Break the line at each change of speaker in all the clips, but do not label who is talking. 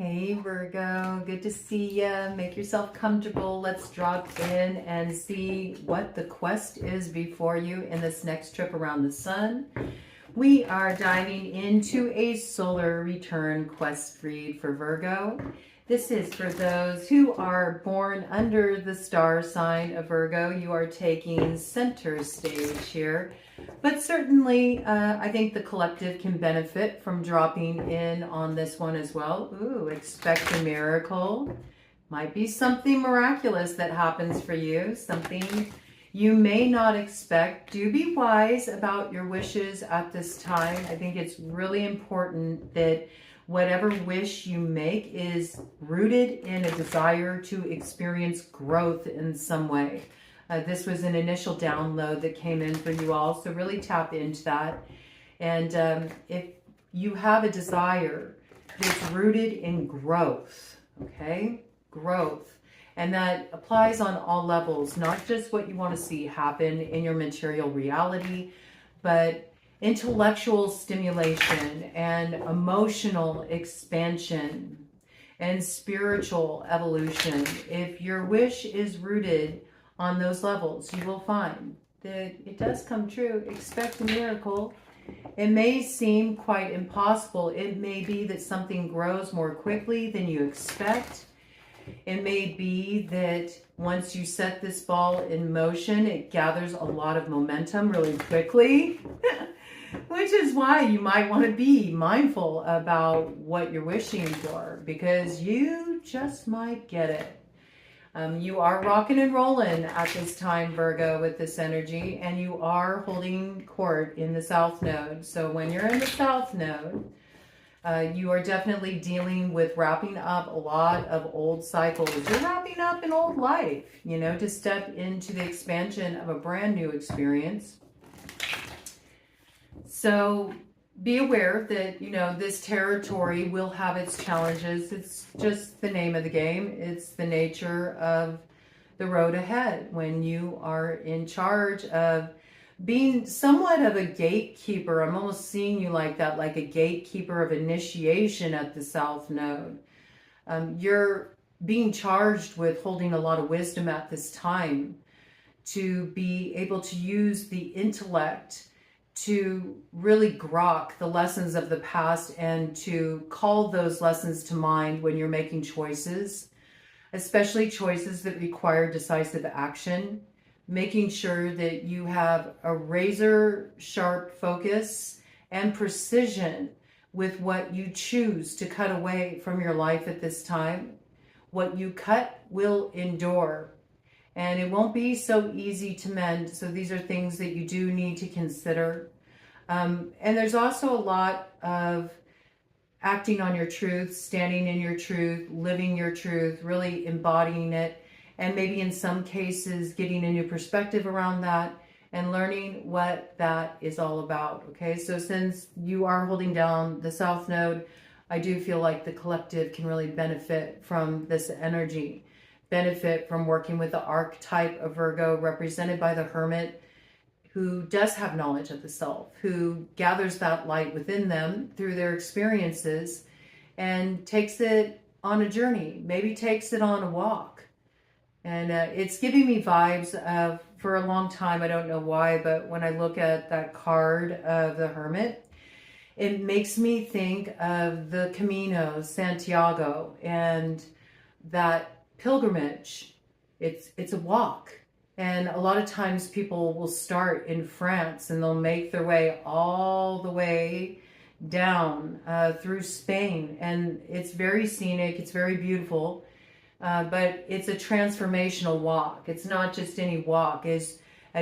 Hey Virgo, good to see ya. Make yourself comfortable. Let's drop in and see what the quest is before you in this next trip around the sun. We are diving into a solar return quest read for Virgo. This is for those who are born under the star sign of Virgo. You are taking center stage here. But certainly, I think the collective can benefit from dropping in on this one as well. Ooh, expect a miracle. Might be something miraculous that happens for you. Something you may not expect. Do be wise about your wishes at this time. I think it's really important that whatever wish you make is rooted in a desire to experience growth in some way. This was an initial download that came in for you all, so really tap into that. And if you have a desire that's rooted in growth, okay? Growth. And that applies on all levels, not just what you want to see happen in your material reality, but intellectual stimulation and emotional expansion and spiritual evolution. If your wish is rooted on those levels, you will find that it does come true. Expect a miracle. It may seem quite impossible. It may be that something grows more quickly than you expect. It may be that once you set this ball in motion, it gathers a lot of momentum really quickly, which is why you might want to be mindful about what you're wishing for, because you just might get it. You are rocking and rolling at this time, Virgo, with this energy, and you are holding court in the South Node. So when you're in the South Node, you are definitely dealing with wrapping up a lot of old cycles. You're wrapping up an old life, you know, to step into the expansion of a brand new experience. So be aware that, you know, this territory will have its challenges. It's just the name of the game. It's the nature of the road ahead when you are in charge of being somewhat of a gatekeeper. I'm almost seeing you like that, like a gatekeeper of initiation at the South Node. You're being charged with holding a lot of wisdom at this time to be able to use the intellect to really grok the lessons of the past and to call those lessons to mind when you're making choices, especially choices that require decisive action, making sure that you have a razor sharp focus and precision with what you choose to cut away from your life at this time. What you cut will endure. And it won't be so easy to mend. So these are things that you do need to consider. And there's also a lot of acting on your truth, standing in your truth, living your truth, really embodying it. And maybe in some cases, getting a new perspective around that and learning what that is all about. Okay, so since you are holding down the South Node, I do feel like the collective can really benefit from this energy. Benefit from working with the archetype of Virgo represented by the Hermit, who does have knowledge of the self, who gathers that light within them through their experiences and takes it on a journey, maybe takes it on a walk. And it's giving me vibes of, for a long time, I don't know why, but when I look at that card of the Hermit, it makes me think of the Camino, Santiago, and that pilgrimage. It's a walk, and a lot of times people will start in France and they'll make their way all the way down through Spain, and it's very scenic, it's very beautiful, but it's a transformational walk. It's not just any walk. As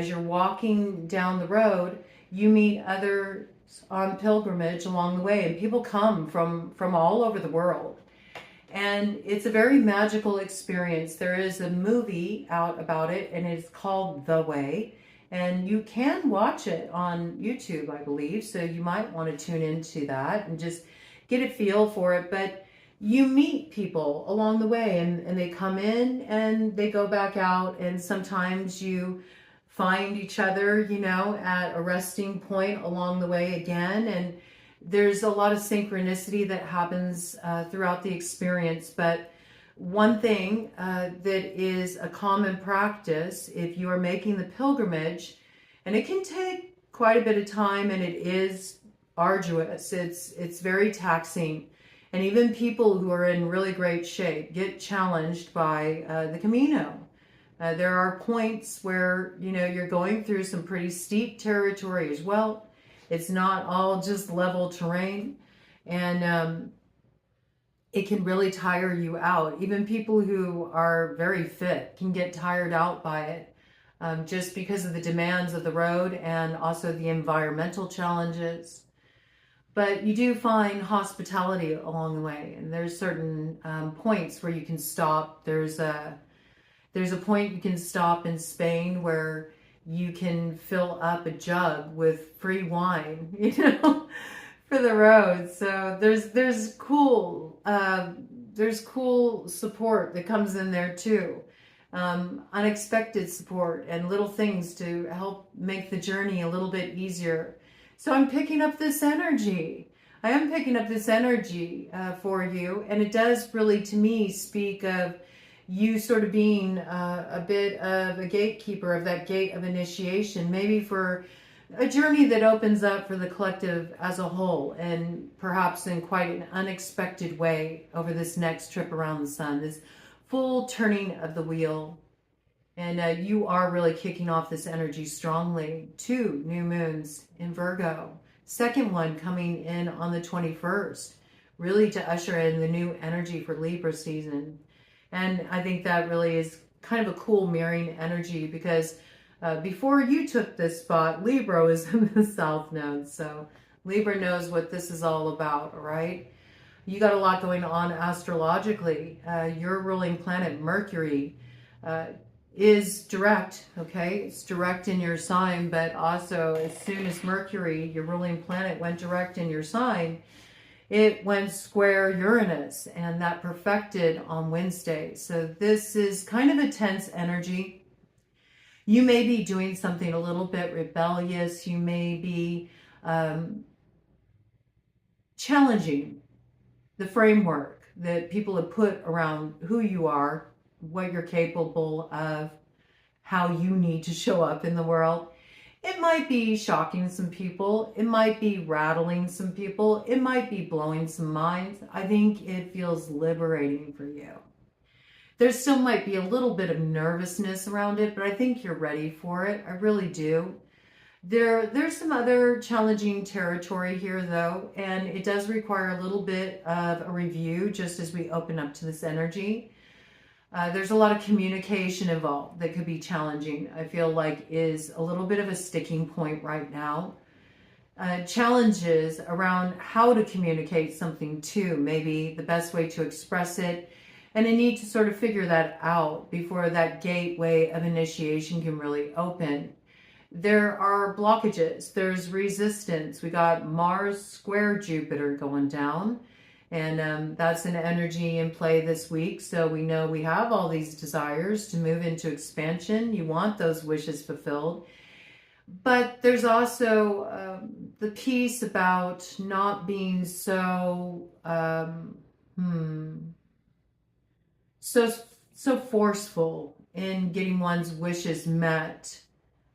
you're walking down the road, you meet others on pilgrimage along the way, and people come from all over the world. And it's a very magical experience. There is a movie out about it, and it's called The Way. And you can watch it on YouTube, I believe. So you might want to tune into that and just get a feel for it. But you meet people along the way, and they come in and they go back out. And sometimes you find each other, you know, at a resting point along the way again. And There's a lot of synchronicity that happens throughout the experience, but one thing that is a common practice, if you are making the pilgrimage, and it can take quite a bit of time, and it is arduous, it's very taxing, and even people who are in really great shape get challenged by the Camino. There are points where, you know, you're going through some pretty steep territory as well. It's not all just level terrain, and it can really tire you out. Even people who are very fit can get tired out by it, just because of the demands of the road and also the environmental challenges. But you do find hospitality along the way, and there's certain points where you can stop. There's a point you can stop in Spain where you can fill up a jug with free wine, you know, for the road. So there's cool support that comes in there too. Unexpected support and little things to help make the journey a little bit easier. So I'm picking up this energy. I am picking up this energy for you, and it does really, to me, speak of you sort of being a bit of a gatekeeper of that gate of initiation, maybe for a journey that opens up for the collective as a whole, and perhaps in quite an unexpected way over this next trip around the sun, this full turning of the wheel. And you are really kicking off this energy strongly. 2 new moons in Virgo. Second one coming in on the 21st, really to usher in the new energy for Libra season. And I think that really is kind of a cool mirroring energy, because before you took this spot, Libra was in the South Node. So Libra knows what this is all about, all right? You got a lot going on astrologically. Your ruling planet, Mercury, is direct, okay? It's direct in your sign, but also as soon as Mercury, your ruling planet, went direct in your sign, it went square Uranus, and that perfected on Wednesday. So this is kind of a tense energy. You may be doing something a little bit rebellious. You may be challenging the framework that people have put around who you are, what you're capable of, how you need to show up in the world. It might be shocking some people. It might be rattling some people. It might be blowing some minds. I think it feels liberating for you. There still might be a little bit of nervousness around it, but I think you're ready for it. I really do. There's some other challenging territory here, though, and it does require a little bit of a review just as we open up to this energy. There's a lot of communication involved that could be challenging. I feel like is a little bit of a sticking point right now. Challenges around how to communicate something too, maybe the best way to express it, and a need to sort of figure that out before that gateway of initiation can really open. There are blockages. There's resistance. We got Mars square Jupiter going down. And that's an energy in play this week. So we know we have all these desires to move into expansion. You want those wishes fulfilled. But there's also the piece about not being so forceful in getting one's wishes met.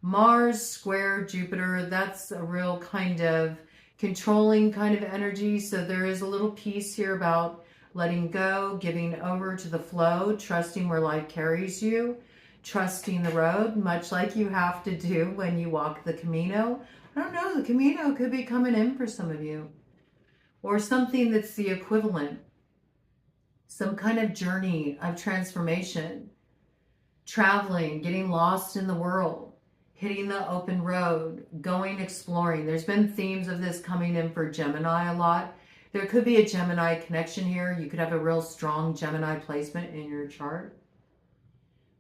Mars square Jupiter, that's a real kind of controlling kind of energy. So there is a little piece here about letting go, giving over to the flow, trusting where life carries you, trusting the road, much like you have to do when you walk the Camino. I don't know, the Camino could be coming in for some of you, or something that's the equivalent, some kind of journey of transformation, traveling, getting lost in the world, hitting the open road, going exploring. There's been themes of this coming in for Gemini a lot. There could be a Gemini connection here. You could have a real strong Gemini placement in your chart.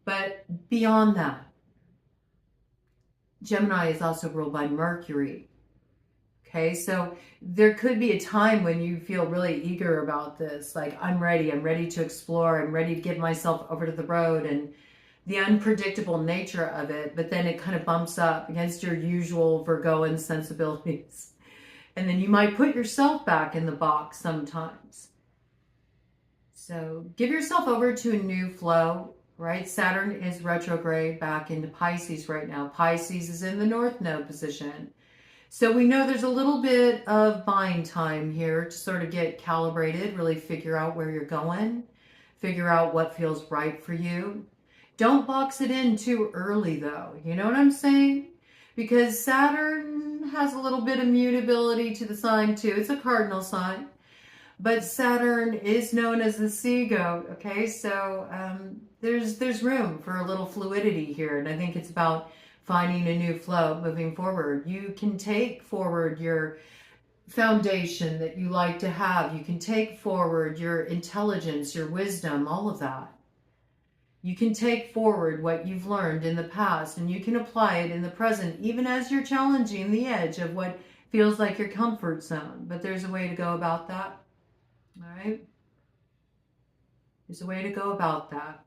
But beyond that, Gemini is also ruled by Mercury. Okay, so there could be a time when you feel really eager about this. Like, I'm ready to explore. I'm ready to give myself over to the road, and the unpredictable nature of it, but then it kind of bumps up against your usual Virgoan sensibilities. And then you might put yourself back in the box sometimes. So give yourself over to a new flow, right? Saturn is retrograde back into Pisces right now. Pisces is in the North Node position. So we know there's a little bit of buying time here to sort of get calibrated, really figure out where you're going, figure out what feels right for you. Don't box it in too early though. You know what I'm saying? Because Saturn has a little bit of mutability to the sign too. It's a cardinal sign. But Saturn is known as the sea goat, okay? So there's room for a little fluidity here. And I think it's about finding a new flow moving forward. You can take forward your foundation that you like to have. You can take forward your intelligence, your wisdom, all of that. You can take forward what you've learned in the past and you can apply it in the present, even as you're challenging the edge of what feels like your comfort zone. But there's a way to go about that. All right? There's a way to go about that.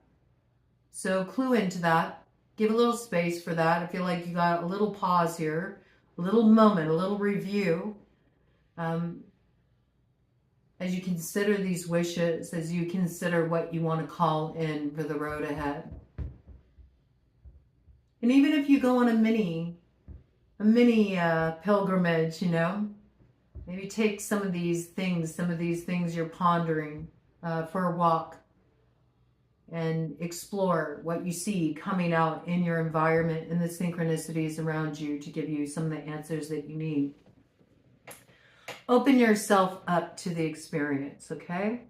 So clue into that. Give a little space for that. I feel like you got a little pause here, a little moment, a little review. As you consider these wishes, as you consider what you want to call in for the road ahead. And even if you go on a mini pilgrimage, you know, maybe take some of these things you're pondering for a walk and explore what you see coming out in your environment and the synchronicities around you to give you some of the answers that you need. Open yourself up to the experience, okay?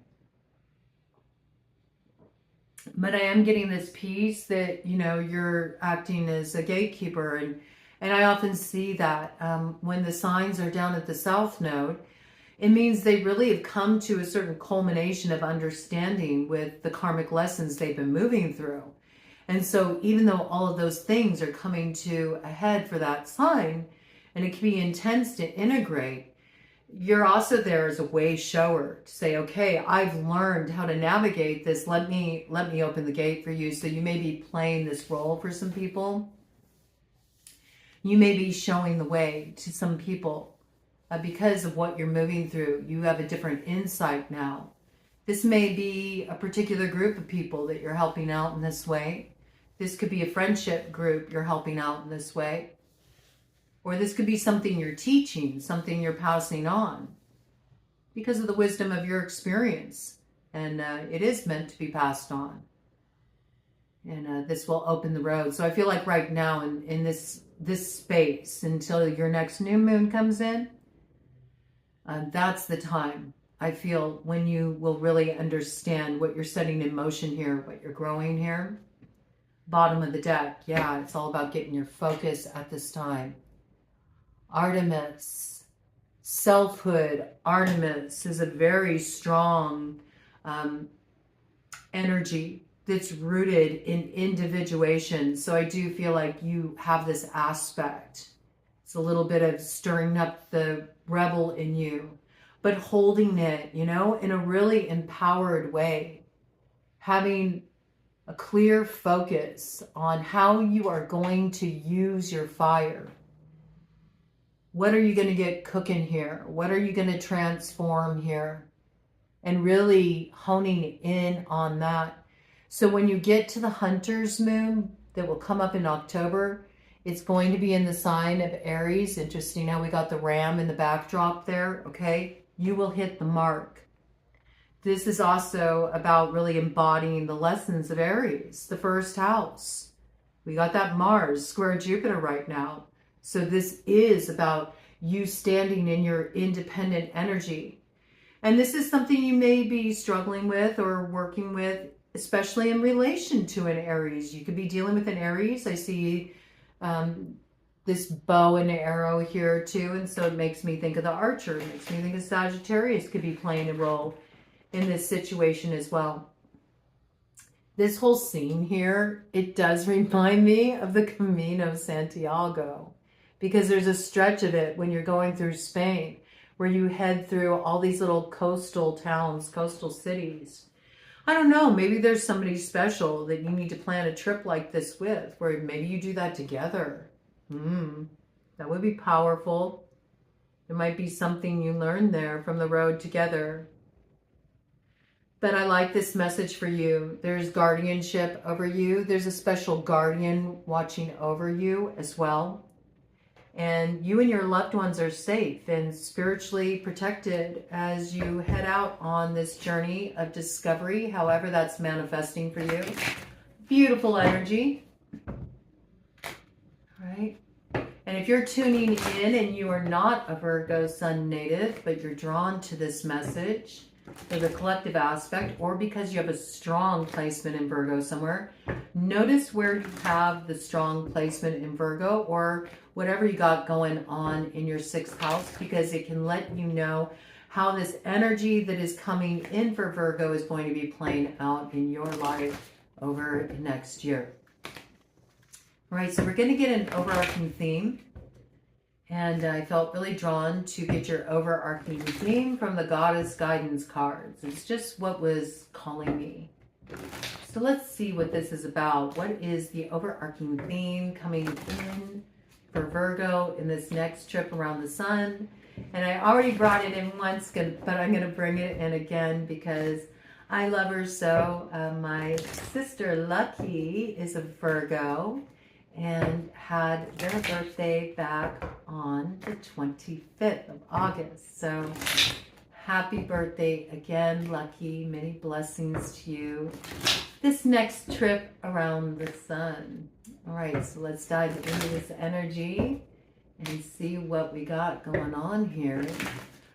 But I am getting this piece that, you know, you're acting as a gatekeeper. And I often see that when the signs are down at the South Node, it means they really have come to a certain culmination of understanding with the karmic lessons they've been moving through. And so even though all of those things are coming to a head for that sign, and it can be intense to integrate, you're also there as a way shower to say, okay, I've learned how to navigate this. Let me open the gate for you. So you may be playing this role for some people. You may be showing the way to some people because of what you're moving through. You have a different insight now. This may be a particular group of people that you're helping out in this way. This could be a friendship group you're helping out in this way. Or this could be something you're teaching, something you're passing on because of the wisdom of your experience. And it is meant to be passed on. And this will open the road. So I feel like right now in this space until your next new moon comes in, that's the time, I feel, when you will really understand what you're setting in motion here, what you're growing here. Bottom of the deck. Yeah, it's all about getting your focus at this time. Artemis, selfhood. Artemis is a very strong energy that's rooted in individuation. So I do feel like you have this aspect. It's a little bit of stirring up the rebel in you, but holding it, you know, in a really empowered way. Having a clear focus on how you are going to use your fire. What are you going to get cooking here? What are you going to transform here? And really honing in on that. So when you get to the Hunter's moon that will come up in October, it's going to be in the sign of Aries. Interesting how we got the ram in the backdrop there, okay? You will hit the mark. This is also about really embodying the lessons of Aries, the first house. We got that Mars square Jupiter right now. So this is about you standing in your independent energy. And this is something you may be struggling with or working with, especially in relation to an Aries. You could be dealing with an Aries. I see this bow and arrow here too. And so it makes me think of the Archer. It makes me think of Sagittarius could be playing a role in this situation as well. This whole scene here, it does remind me of the Camino Santiago, because there's a stretch of it when you're going through Spain where you head through all these little coastal towns, coastal cities. I don't know, maybe there's somebody special that you need to plan a trip like this with, where maybe you do that together. That would be powerful. There might be something you learned there from the road together. But I like this message for you. There's guardianship over you. There's a special guardian watching over you as well. And you and your loved ones are safe and spiritually protected as you head out on this journey of discovery, however that's manifesting for you. Beautiful energy. All right. And if you're tuning in and you are not a Virgo Sun native, but you're drawn to this message for the collective aspect, or because you have a strong placement in Virgo somewhere, notice where you have the strong placement in Virgo or whatever you got going on in your 6th house, because it can let you know how this energy that is coming in for Virgo is going to be playing out in your life over next year. All right, so we're going to get an overarching theme. And I felt really drawn to get your overarching theme from the Goddess Guidance cards. It's just what was calling me. So let's see what this is about. What is the overarching theme coming in for Virgo in this next trip around the sun? And I already brought it in once, but I'm going to bring it in again because I love her so. My sister Lucky is a Virgo and had their birthday back on the 25th of August. So happy birthday again, Lucky. Many blessings to you. This next trip around the sun. All right, so let's dive into this energy and see what we got going on here.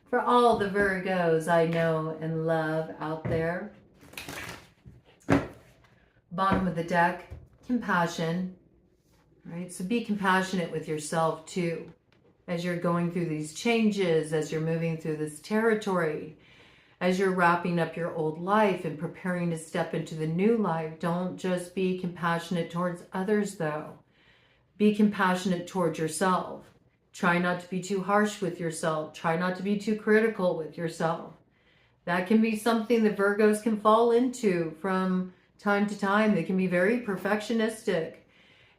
For all the Virgos I know and love out there. Bottom of the deck, compassion. Right? So be compassionate with yourself too, as you're going through these changes, as you're moving through this territory, as you're wrapping up your old life and preparing to step into the new life. Don't just be compassionate towards others though. Be compassionate towards yourself. Try not to be too harsh with yourself. Try not to be too critical with yourself. That can be something that Virgos can fall into from time to time. They can be very perfectionistic.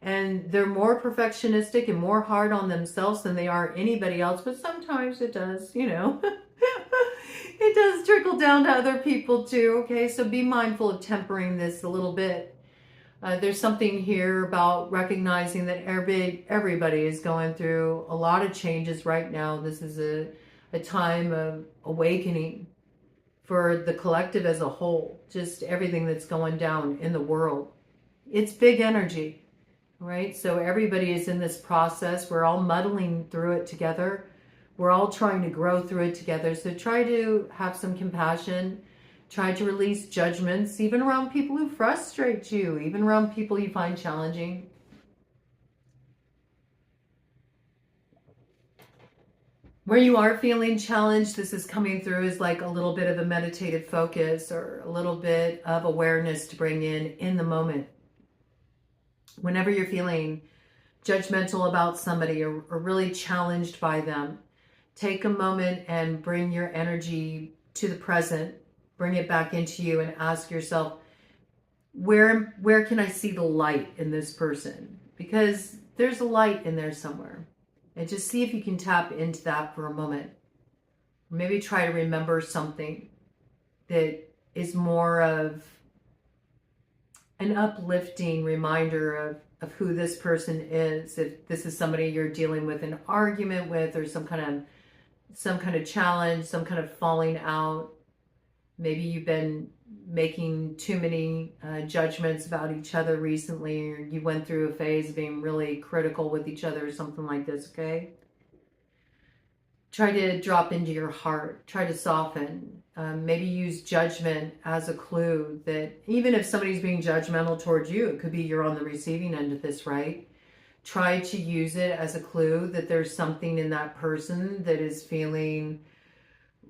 And they're more perfectionistic and more hard on themselves than they are anybody else. But sometimes it does, you know, it does trickle down to other people too. Okay, so be mindful of tempering this a little bit. There's something here about recognizing that everybody is going through a lot of changes right now. This is a time of awakening for the collective as a whole. Just everything that's going down in the world. It's big energy. Right? So everybody is in this process. We're all muddling through it together. We're all trying to grow through it together. So try to have some compassion. Try to release judgments, even around people who frustrate you, even around people you find challenging. Where you are feeling challenged, this is coming through as like a little bit of a meditative focus or a little bit of awareness to bring in the moment. Whenever you're feeling judgmental about somebody or really challenged by them, take a moment and bring your energy to the present. Bring it back into you and ask yourself, where can I see the light in this person? Because there's a light in there somewhere. And just see if you can tap into that for a moment. Maybe try to remember something that is more of an uplifting reminder of who this person is. If this is somebody you're dealing with an argument with, or some kind of challenge, some kind of falling out. Maybe you've been making too many judgments about each other recently, or you went through a phase of being really critical with each other or something like this, okay? Try to drop into your heart. Try to soften. Maybe use judgment as a clue that even if somebody's being judgmental towards you, it could be you're on the receiving end of this, right? Try to use it as a clue that there's something in that person that is feeling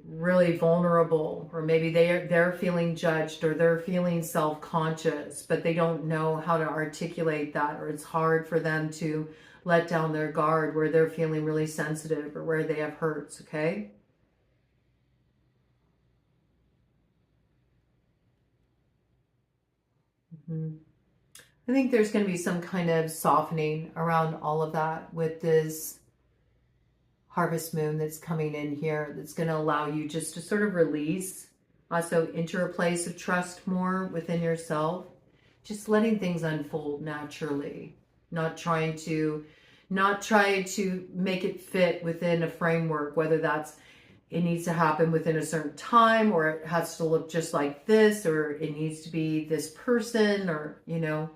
really vulnerable, or maybe they're feeling judged, or they're feeling self-conscious, but they don't know how to articulate that, or it's hard for them to let down their guard where they're feeling really sensitive or where they have hurts, okay? I think there's going to be some kind of softening around all of that with this harvest moon that's coming in here that's going to allow you just to sort of release, also enter a place of trust more within yourself, just letting things unfold naturally, not try to make it fit within a framework, whether that's it needs to happen within a certain time, or it has to look just like this, or it needs to be this person, or, you know,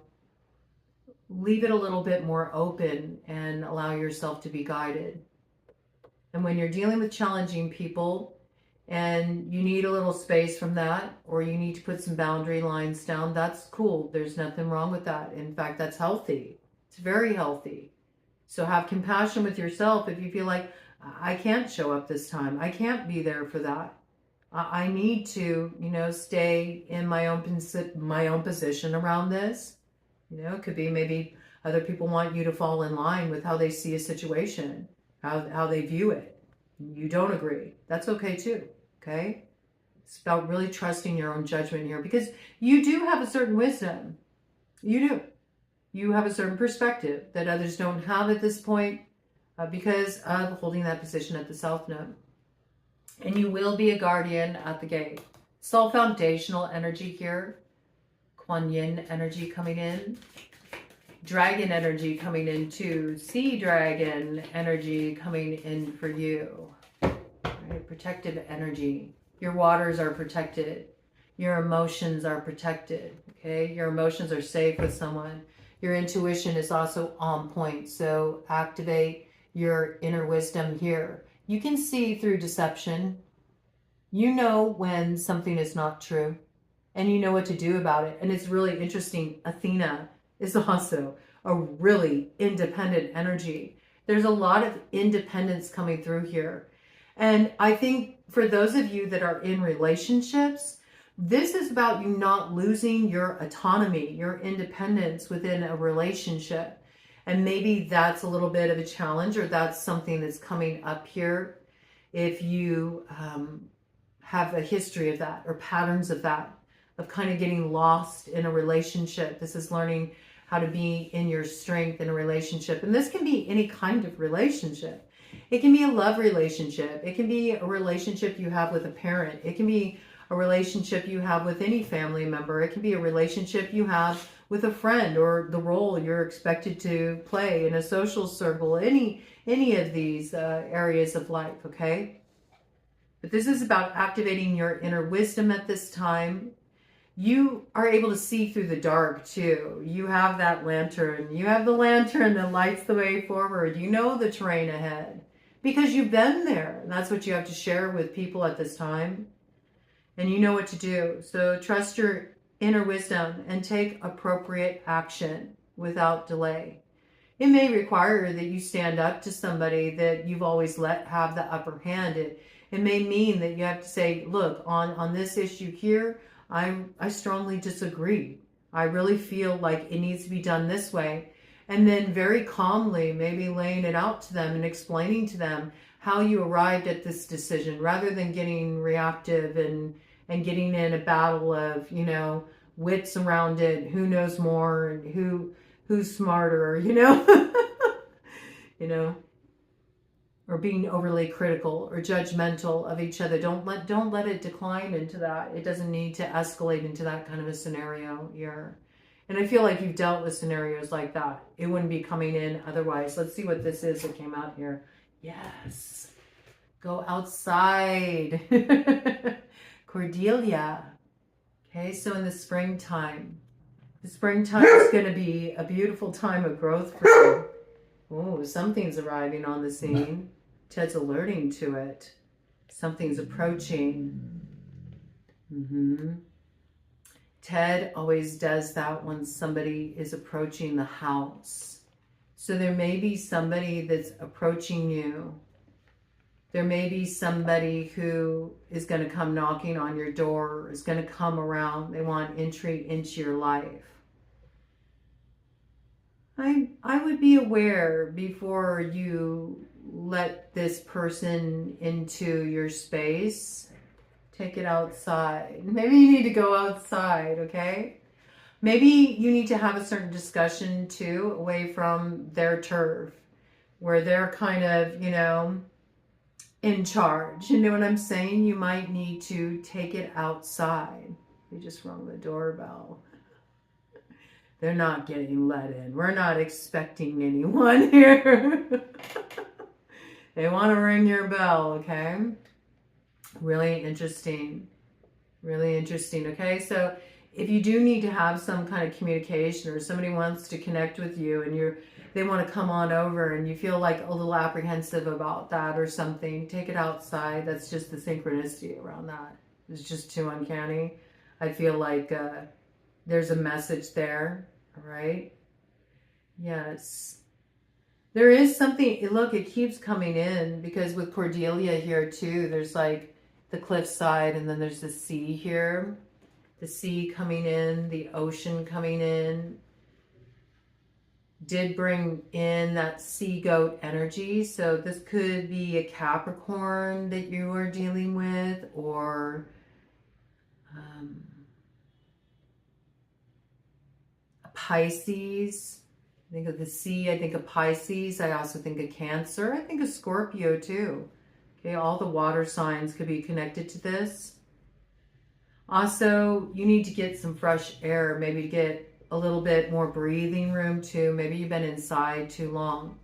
leave it a little bit more open and allow yourself to be guided. And when you're dealing with challenging people and you need a little space from that, or you need to put some boundary lines down, that's cool. There's nothing wrong with that. In fact, that's healthy. It's very healthy. So have compassion with yourself if you feel like, I can't show up this time. I can't be there for that. I need to, you know, stay in my own position around this. You know, it could be maybe other people want you to fall in line with how they see a situation, how they view it. You don't agree. That's okay too, okay? It's about really trusting your own judgment here, because you do have a certain wisdom. You do. You have a certain perspective that others don't have at this point because of holding that position at the South Node. And you will be a guardian at the gate. It's all foundational energy here. Kuan Yin energy coming in. Dragon energy coming in too. Sea dragon energy coming in for you. Right? Protective energy. Your waters are protected. Your emotions are protected. Okay? Your emotions are safe with someone. Your intuition is also on point. So activate your inner wisdom here. You can see through deception. You know when something is not true, and you know what to do about it. And it's really interesting. Athena is also a really independent energy. There's a lot of independence coming through here. And I think for those of you that are in relationships, this is about you not losing your autonomy, your independence within a relationship. And maybe that's a little bit of a challenge, or that's something that's coming up here. If you have a history of that, or patterns of that, of kind of getting lost in a relationship. This is learning how to be in your strength in a relationship. And this can be any kind of relationship. It can be a love relationship. It can be a relationship you have with a parent. It can be a relationship you have with any family member. It can be a relationship you have with a friend, or the role you're expected to play in a social circle, any of these areas of life, okay? But this is about activating your inner wisdom at this time. You are able to see through the dark too. You have that lantern. You have the lantern that lights the way forward. You know the terrain ahead because you've been there. And that's what you have to share with people at this time. And you know what to do. So trust your inner wisdom and take appropriate action without delay. It may require that you stand up to somebody that you've always let have the upper hand. It may mean that you have to say, look, on this issue here, I strongly disagree. I really feel like it needs to be done this way. And then very calmly, maybe laying it out to them and explaining to them how you arrived at this decision, rather than getting reactive and getting in a battle of, you know, wits around it, who knows more and who's smarter, you know, you know, or being overly critical or judgmental of each other. Don't let it decline into that. It doesn't need to escalate into that kind of a scenario here. And I feel like you've dealt with scenarios like that. It wouldn't be coming in otherwise. Let's see what this is that came out here. Yes. Go outside. Cordelia. Okay, so in the springtime is going to be a beautiful time of growth for you. Oh, something's arriving on the scene. Ted's alerting to it. Something's approaching. Ted always does that when somebody is approaching the house. So there may be somebody that's approaching you. There may be somebody who is going to come knocking on your door, is going to come around. They want entry into your life. I would be aware before you let this person into your space. Take it outside. Maybe you need to go outside, okay? Maybe you need to have a certain discussion too, away from their turf, where they're kind of, you know, in charge. You know what I'm saying? You might need to take it outside. We just rung the doorbell. They're not getting let in. We're not expecting anyone here. They want to ring your bell, okay? Really interesting. Really interesting, okay? So if you do need to have some kind of communication or somebody wants to connect with you and they want to come on over and you feel like a little apprehensive about that or something, take it outside. That's just the synchronicity around that. It's just too uncanny. I feel like there's a message there, all right? Yes. There is something, look, it keeps coming in because with Cordelia here too, there's like the cliffside and then there's the sea here. The sea coming in, the ocean coming in. Did bring in that sea goat energy. So this could be a Capricorn that you are dealing with, or a Pisces. I think of the sea, I think of Pisces. I also think of Cancer. I think of Scorpio too. Okay, all the water signs could be connected to this. Also, you need to get some fresh air, maybe to get a little bit more breathing room too. Maybe you've been inside too long.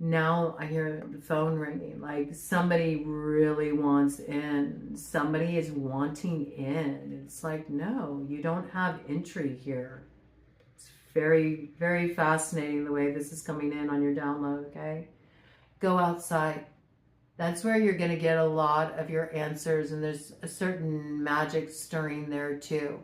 Now I hear the phone ringing, like somebody really wants in. Somebody is wanting in. It's like, no, you don't have entry here. It's very, very fascinating the way this is coming in on your download, okay? Go outside. That's where you're going to get a lot of your answers, and there's a certain magic stirring there too.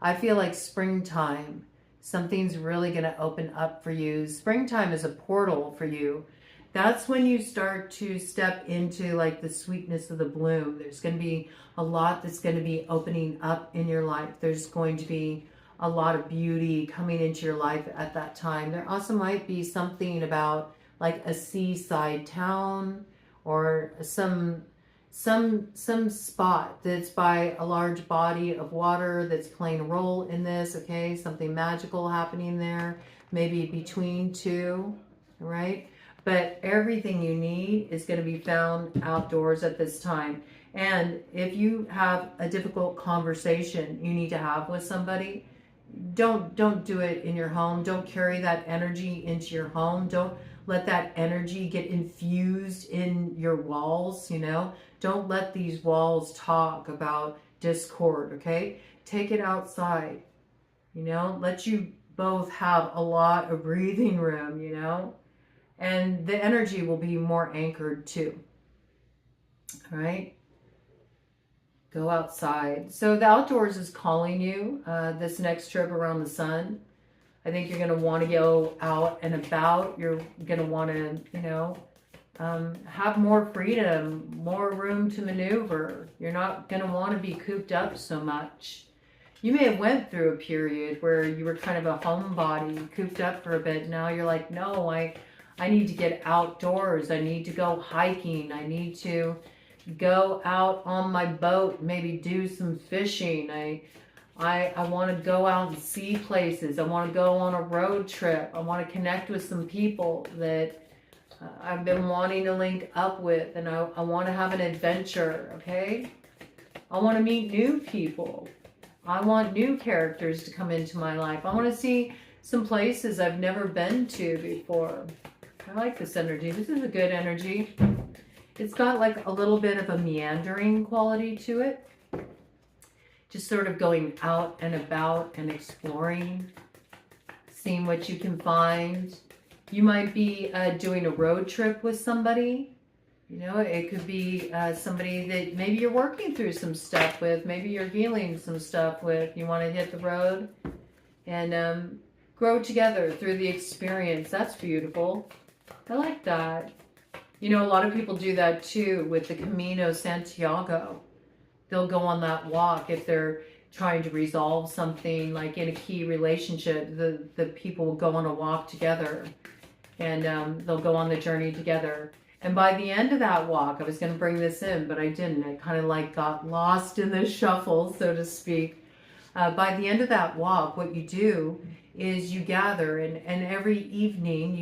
I feel like springtime, something's really going to open up for you. Springtime is a portal for you. That's when you start to step into like the sweetness of the bloom. There's going to be a lot that's going to be opening up in your life. There's going to be a lot of beauty coming into your life at that time. There also might be something about like a seaside town or some spot that's by a large body of water that's playing a role in this, okay? Something magical happening there, maybe between two, right? But everything you need is going to be found outdoors at this time. And if you have a difficult conversation you need to have with somebody, don't do it in your home. Don't carry that energy into your home. Don't let that energy get infused in your walls, you know. Don't let these walls talk about discord, okay? Take it outside, you know. Let you both have a lot of breathing room, you know. And the energy will be more anchored too. All right? Go outside. So the outdoors is calling you this next trip around the sun. I think you're going to want to go out and about. You're going to want to, you know, have more freedom, more room to maneuver. You're not going to want to be cooped up so much. You may have went through a period where you were kind of a homebody, cooped up for a bit. Now you're like, no, I need to get outdoors. I need to go hiking. I need to go out on my boat, maybe do some fishing. I want to go out and see places. I want to go on a road trip. I want to connect with some people that I've been wanting to link up with, and I want to have an adventure, okay? I want to meet new people. I want new characters to come into my life. I want to see some places I've never been to before. I like this energy. This is a good energy. It's got like a little bit of a meandering quality to it. Just sort of going out and about and exploring, seeing what you can find. You might be doing a road trip with somebody. You know, it could be somebody that maybe you're working through some stuff with. Maybe you're healing some stuff with. You want to hit the road and grow together through the experience. That's beautiful. I like that. You know, a lot of people do that too with the Camino Santiago. They'll go on that walk if they're trying to resolve something like in a key relationship. The people will go on a walk together and they'll go on the journey together. And by the end of that walk, I was going to bring this in, but I didn't. I kind of like got lost in the shuffle, so to speak. By the end of that walk, what you do is you gather, and every evening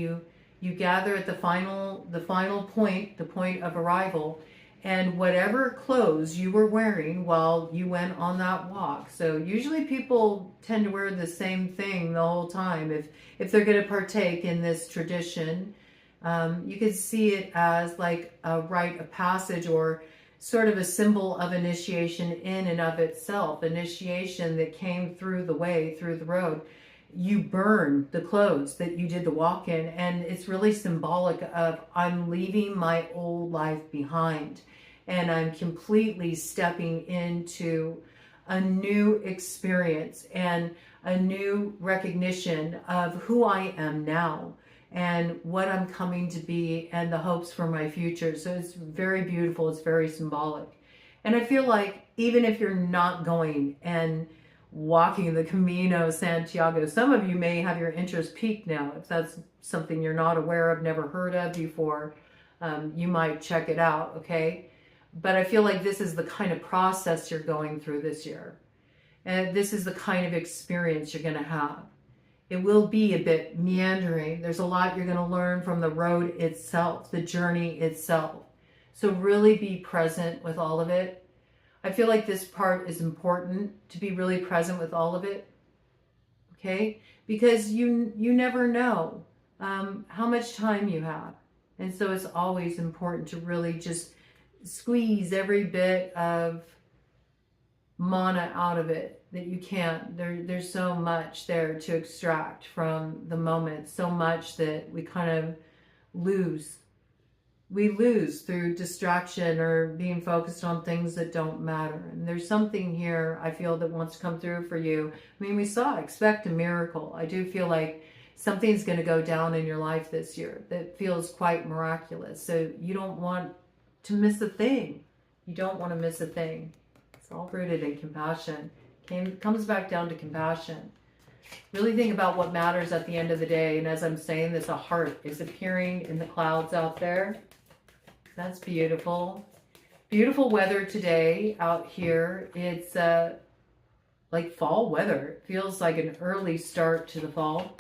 You gather at the final point, the point of arrival, and whatever clothes you were wearing while you went on that walk. So usually people tend to wear the same thing the whole time if they're going to partake in this tradition. You could see it as like a rite of passage, or sort of a symbol of initiation in and of itself, initiation that came through the way, through the road. You burn the clothes that you did the walk in, and it's really symbolic of, I'm leaving my old life behind and I'm completely stepping into a new experience and a new recognition of who I am now and what I'm coming to be and the hopes for my future. So it's very beautiful. It's very symbolic. And I feel like even if you're not going and walking the Camino Santiago, some of you may have your interest piqued now. If that's something you're not aware of, never heard of before, you might check it out, okay? But I feel like this is the kind of process you're going through this year. And this is the kind of experience you're going to have. It will be a bit meandering. There's a lot you're going to learn from the road itself, the journey itself. So really be present with all of it. I feel like this part is important, to be really present with all of it. Okay? Because you never know how much time you have. And so it's always important to really just squeeze every bit of mana out of it that you can. There's so much there to extract from the moment, so much that we kind of lose. We lose through distraction or being focused on things that don't matter. And there's something here I feel that wants to come through for you. I mean, we saw expect a miracle. I do feel like something's going to go down in your life this year that feels quite miraculous. So you don't want to miss a thing. You don't want to miss a thing. It's all rooted in compassion. Comes back down to compassion. Really think about what matters at the end of the day. And as I'm saying this, a heart is appearing in the clouds out there. That's beautiful. Beautiful weather today out here. It's like fall weather. It feels like an early start to the fall.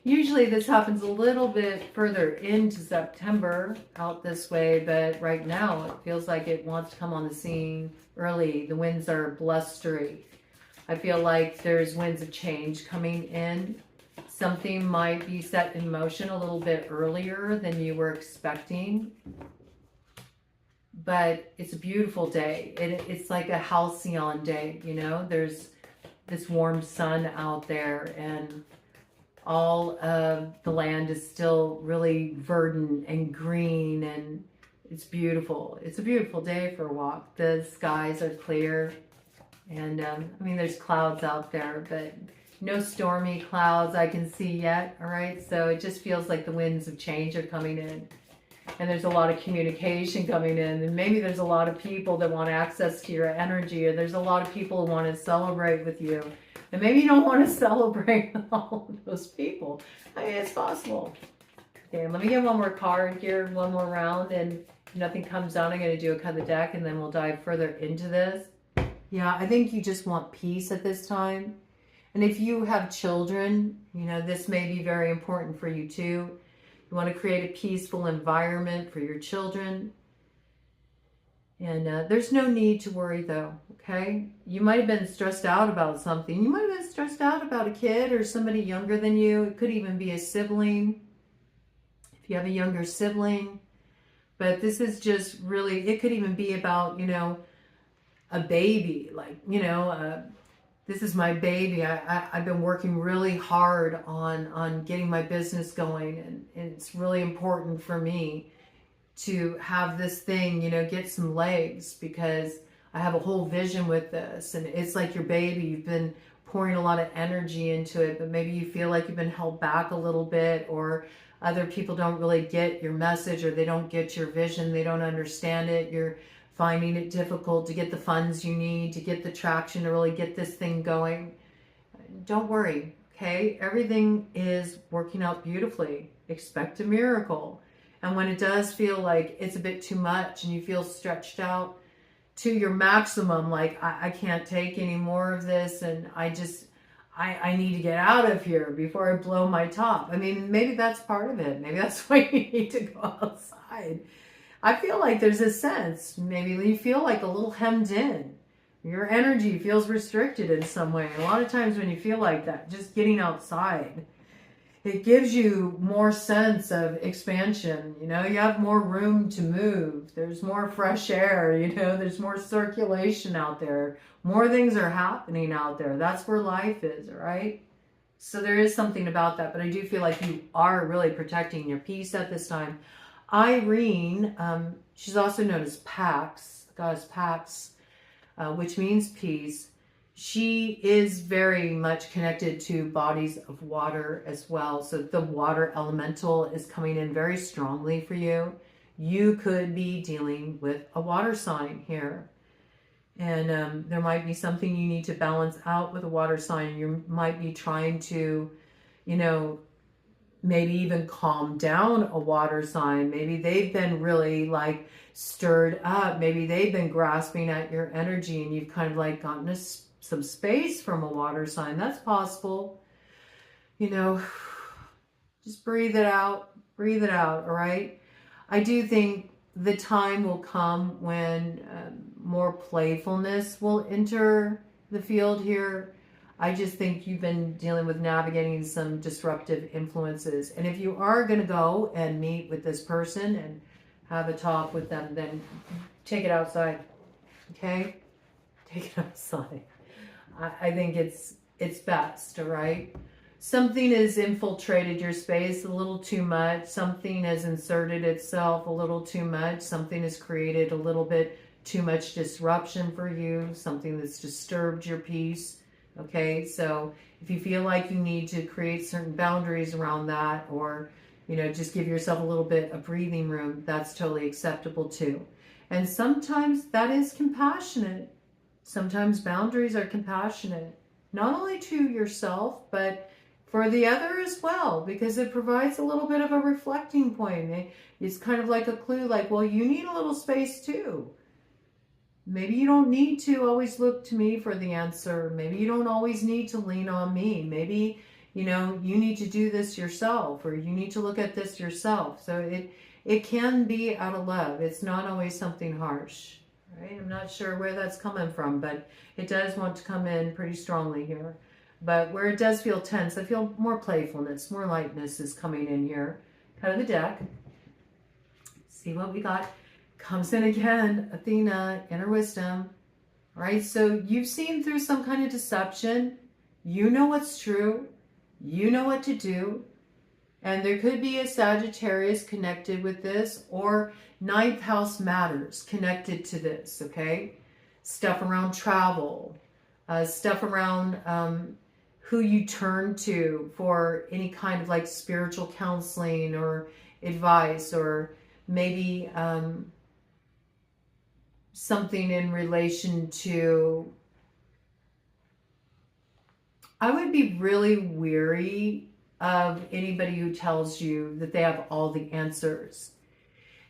Usually this happens a little bit further into September out this way, but right now it feels like it wants to come on the scene early. The winds are blustery. I feel like there's winds of change coming in. Something might be set in motion a little bit earlier than you were expecting. But it's a beautiful day. It's like a halcyon day, you know? There's this warm sun out there, and all of the land is still really verdant and green, and it's beautiful. It's a beautiful day for a walk. The skies are clear, and I mean, there's clouds out there, but no stormy clouds I can see yet, all right? So it just feels like the winds of change are coming in, and there's a lot of communication coming in, and maybe there's a lot of people that want access to your energy, or there's a lot of people who want to celebrate with you. And maybe you don't want to celebrate with all of those people. I mean, it's possible. Okay, let me get one more card here, one more round, and if nothing comes down, I'm going to do a cut of the deck, and then we'll dive further into this. Yeah, I think you just want peace at this time. And if you have children, you know, this may be very important for you too. You want to create a peaceful environment for your children. And there's no need to worry though, okay? You might have been stressed out about something. You might have been stressed out about a kid or somebody younger than you. It could even be a sibling, if you have a younger sibling. But this is just really, it could even be about, you know, a baby. Like, you know, this is my baby. I've been working really hard on getting my business going. And it's really important for me to have this thing, you know, get some legs, because I have a whole vision with this. And it's like your baby. You've been pouring a lot of energy into it, but maybe you feel like you've been held back a little bit, or other people don't really get your message, or they don't get your vision. They don't understand it. You're finding it difficult to get the funds you need, to get the traction to really get this thing going. Don't worry, okay? Everything is working out beautifully. Expect a miracle. And when it does feel like it's a bit too much and you feel stretched out to your maximum, like I can't take any more of this, and I need to get out of here before I blow my top. I mean, maybe that's part of it. Maybe that's why you need to go outside. I feel like there's a sense, maybe you feel like a little hemmed in. Your energy feels restricted in some way. A lot of times when you feel like that, just getting outside, it gives you more sense of expansion. You know, you have more room to move. There's more fresh air, you know, there's more circulation out there. More things are happening out there. That's where life is, right? So there is something about that, but I do feel like you are really protecting your peace at this time. Irene, she's also known as Pax, the goddess Pax, which means peace. She is very much connected to bodies of water as well. So the water elemental is coming in very strongly for you. You could be dealing with a water sign here. And there might be something you need to balance out with a water sign. You might be trying to, you know, maybe even calm down a water sign. Maybe they've been really like stirred up. Maybe they've been grasping at your energy and you've kind of like gotten some space from a water sign. That's possible. You know, just breathe it out. Breathe it out, all right? I do think the time will come when more playfulness will enter the field here. I just think you've been dealing with navigating some disruptive influences. And if you are going to go and meet with this person and have a talk with them, then take it outside, okay? Take it outside. I think it's best, all right? Something has infiltrated your space a little too much. Something has inserted itself a little too much. Something has created a little bit too much disruption for you. Something that's disturbed your peace. Okay, so if you feel like you need to create certain boundaries around that, or, you know, just give yourself a little bit of breathing room, that's totally acceptable too. And sometimes that is compassionate. Sometimes boundaries are compassionate, not only to yourself, but for the other as well, because it provides a little bit of a reflecting point. It's kind of like a clue, like, well, you need a little space too. Maybe you don't need to always look to me for the answer. Maybe you don't always need to lean on me. Maybe, you know, you need to do this yourself, or you need to look at this yourself. So it can be out of love. It's not always something harsh, right? I'm not sure where that's coming from, but it does want to come in pretty strongly here. But where it does feel tense, I feel more playfulness, more lightness is coming in here. Cut of the deck. See what we got. Comes in again, Athena, inner wisdom. All right, so you've seen through some kind of deception. You know what's true. You know what to do. And there could be a Sagittarius connected with this, or ninth house matters connected to this, okay? Stuff around travel, stuff around who you turn to for any kind of like spiritual counseling or advice, or maybe something in relation to, I would be really weary of anybody who tells you that they have all the answers.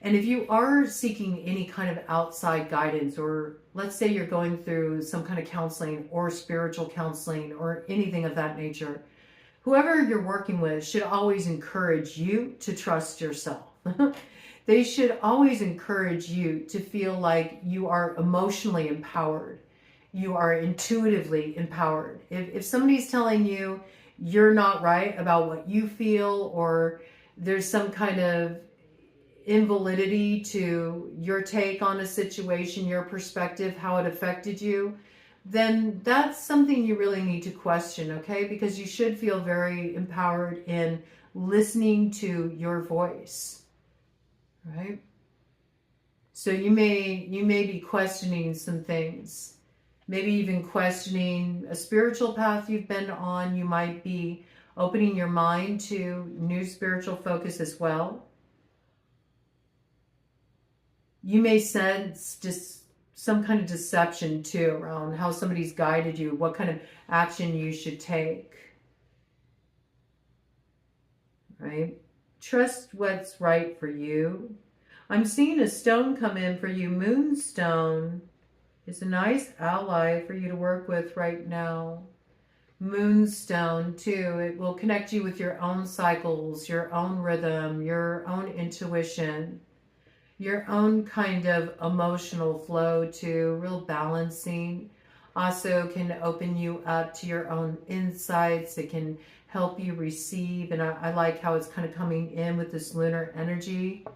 And if you are seeking any kind of outside guidance, or let's say you're going through some kind of counseling or spiritual counseling or anything of that nature, whoever you're working with should always encourage you to trust yourself. They should always encourage you to feel like you are emotionally empowered. You are intuitively empowered. If somebody's telling you you're not right about what you feel, or there's some kind of invalidity to your take on a situation, your perspective, how it affected you, then that's something you really need to question, okay? Because you should feel very empowered in listening to your voice. Right? So you may be questioning some things, maybe even questioning a spiritual path you've been on. You might be opening your mind to new spiritual focus as well. You may sense just some kind of deception too around how somebody's guided you, what kind of action you should take. Right? Trust what's right for you. I'm seeing a stone come in for you. Moonstone is a nice ally for you to work with right now. moonstone too. It will connect you with your own cycles, your own rhythm, your own intuition, your own kind of emotional flow too, real balancing. Also can open you up to your own insights. It can help you receive. And I like how it's kind of coming in with this lunar energy.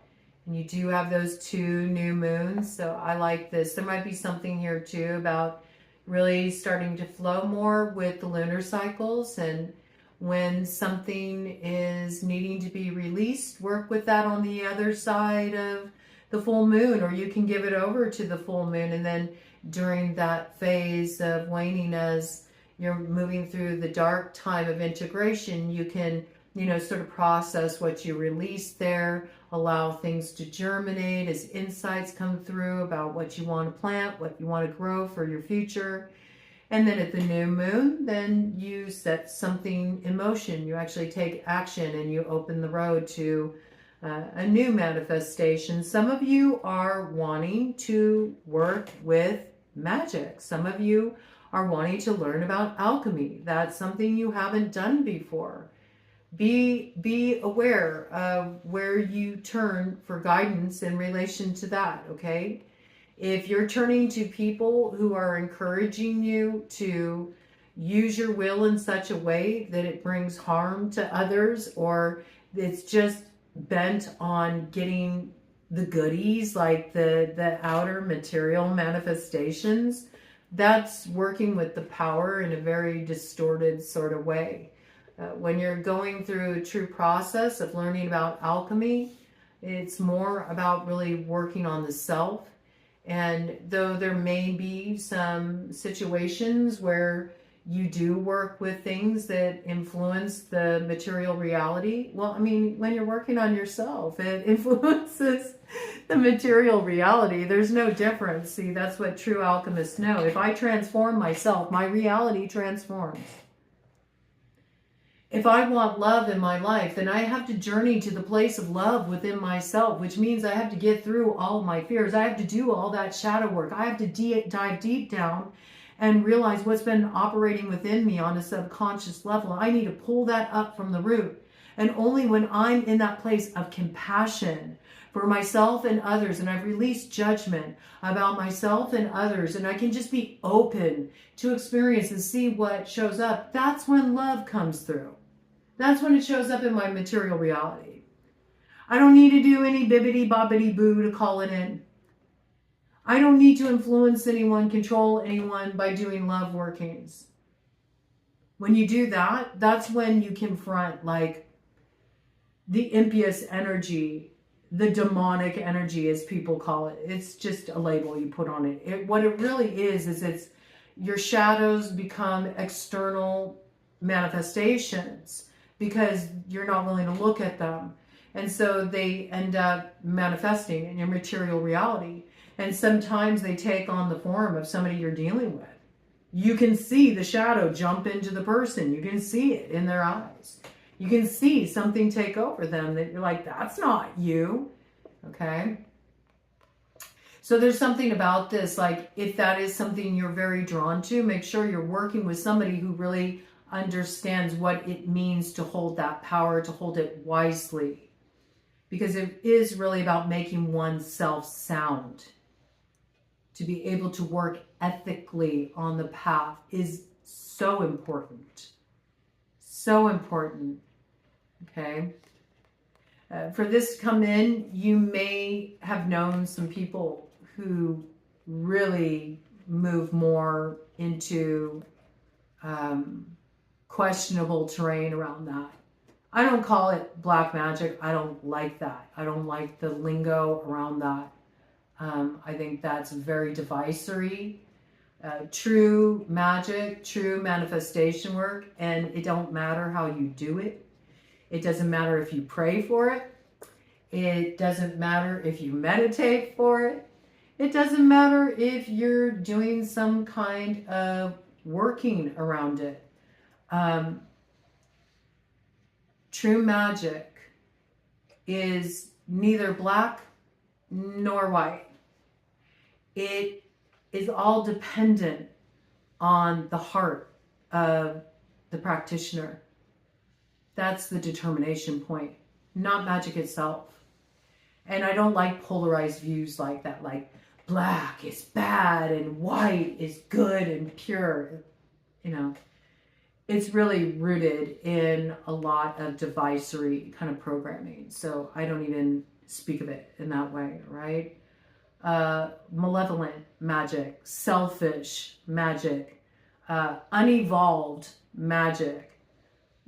And you do have those 2 new moons. So I like this. There might be something here too about really starting to flow more with the lunar cycles, and when something is needing to be released, work with that on the other side of the full moon, or you can give it over to the full moon. And then during that phase of waning, as you're moving through the dark time of integration, you can, sort of process what you released there, allow things to germinate as insights come through about what you want to plant, what you want to grow for your future. And then at the new moon, then you set something in motion. You actually take action and you open the road to a new manifestation. Some of you are wanting to work with magic. Some of you are wanting to learn about alchemy. That's something you haven't done before. Be aware of where you turn for guidance in relation to that, okay? If you're turning to people who are encouraging you to use your will in such a way that it brings harm to others, or it's just bent on getting the goodies, like the outer material manifestations, that's working with the power in a very distorted sort of way. When you're going through a true process of learning about alchemy, it's more about really working on the self. And though there may be some situations where you do work with things that influence the material reality, well, I mean, when you're working on yourself, it influences the material reality. There's no difference. See, that's what true alchemists know. If I transform myself, my reality transforms. If I want love in my life, then I have to journey to the place of love within myself, which means I have to get through all of my fears. I have to do all that shadow work. I have to dive deep down and realize what's been operating within me on a subconscious level. I need to pull that up from the root. And only when I'm in that place of compassion for myself and others, and I've released judgment about myself and others, and I can just be open to experience and see what shows up, that's when love comes through. That's when it shows up in my material reality. I don't need to do any bibbity bobbity boo to call it in. I don't need to influence anyone, control anyone by doing love workings. When you do that, that's when you confront like the impious energy, the demonic energy, as people call it. It's just a label you put on it. What it really is it's your shadows become external manifestations because you're not willing to look at them. And so they end up manifesting in your material reality. And sometimes they take on the form of somebody you're dealing with. You can see the shadow jump into the person. You can see it in their eyes. You can see something take over them that you're like, that's not you. Okay? So there's something about this, like if that is something you're very drawn to, make sure you're working with somebody who really understands what it means to hold that power, to hold it wisely. Because it is really about making oneself sound. To be able to work ethically on the path is so important. So important. Okay? For this to come in, you may have known some people who really move more into questionable terrain around that. I don't call it black magic. I don't like that. I don't like the lingo around that. I think that's very divisory. True magic, true manifestation work, and it don't matter how you do it. It doesn't matter if you pray for it. It doesn't matter if you meditate for it. It doesn't matter if you're doing some kind of working around it. True magic is neither black nor white. It is all dependent on the heart of the practitioner. That's the determination point, not magic itself. And I don't like polarized views like that, like black is bad and white is good and pure. You know, it's really rooted in a lot of divisory kind of programming. So I don't even speak of it in that way, right? Malevolent magic, selfish magic, unevolved magic,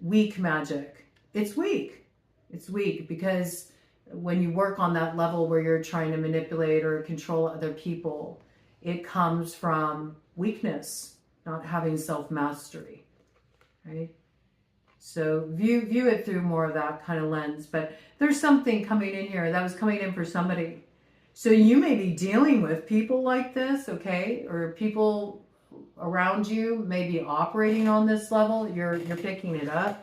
weak magic. It's weak. It's weak because when you work on that level where you're trying to manipulate or control other people, it comes from weakness, not having self-mastery, right? So view it through more of that kind of lens. But there's something coming in here that was coming in for somebody. So you may be dealing with people like this, okay? Or people around you may be operating on this level. You're picking it up.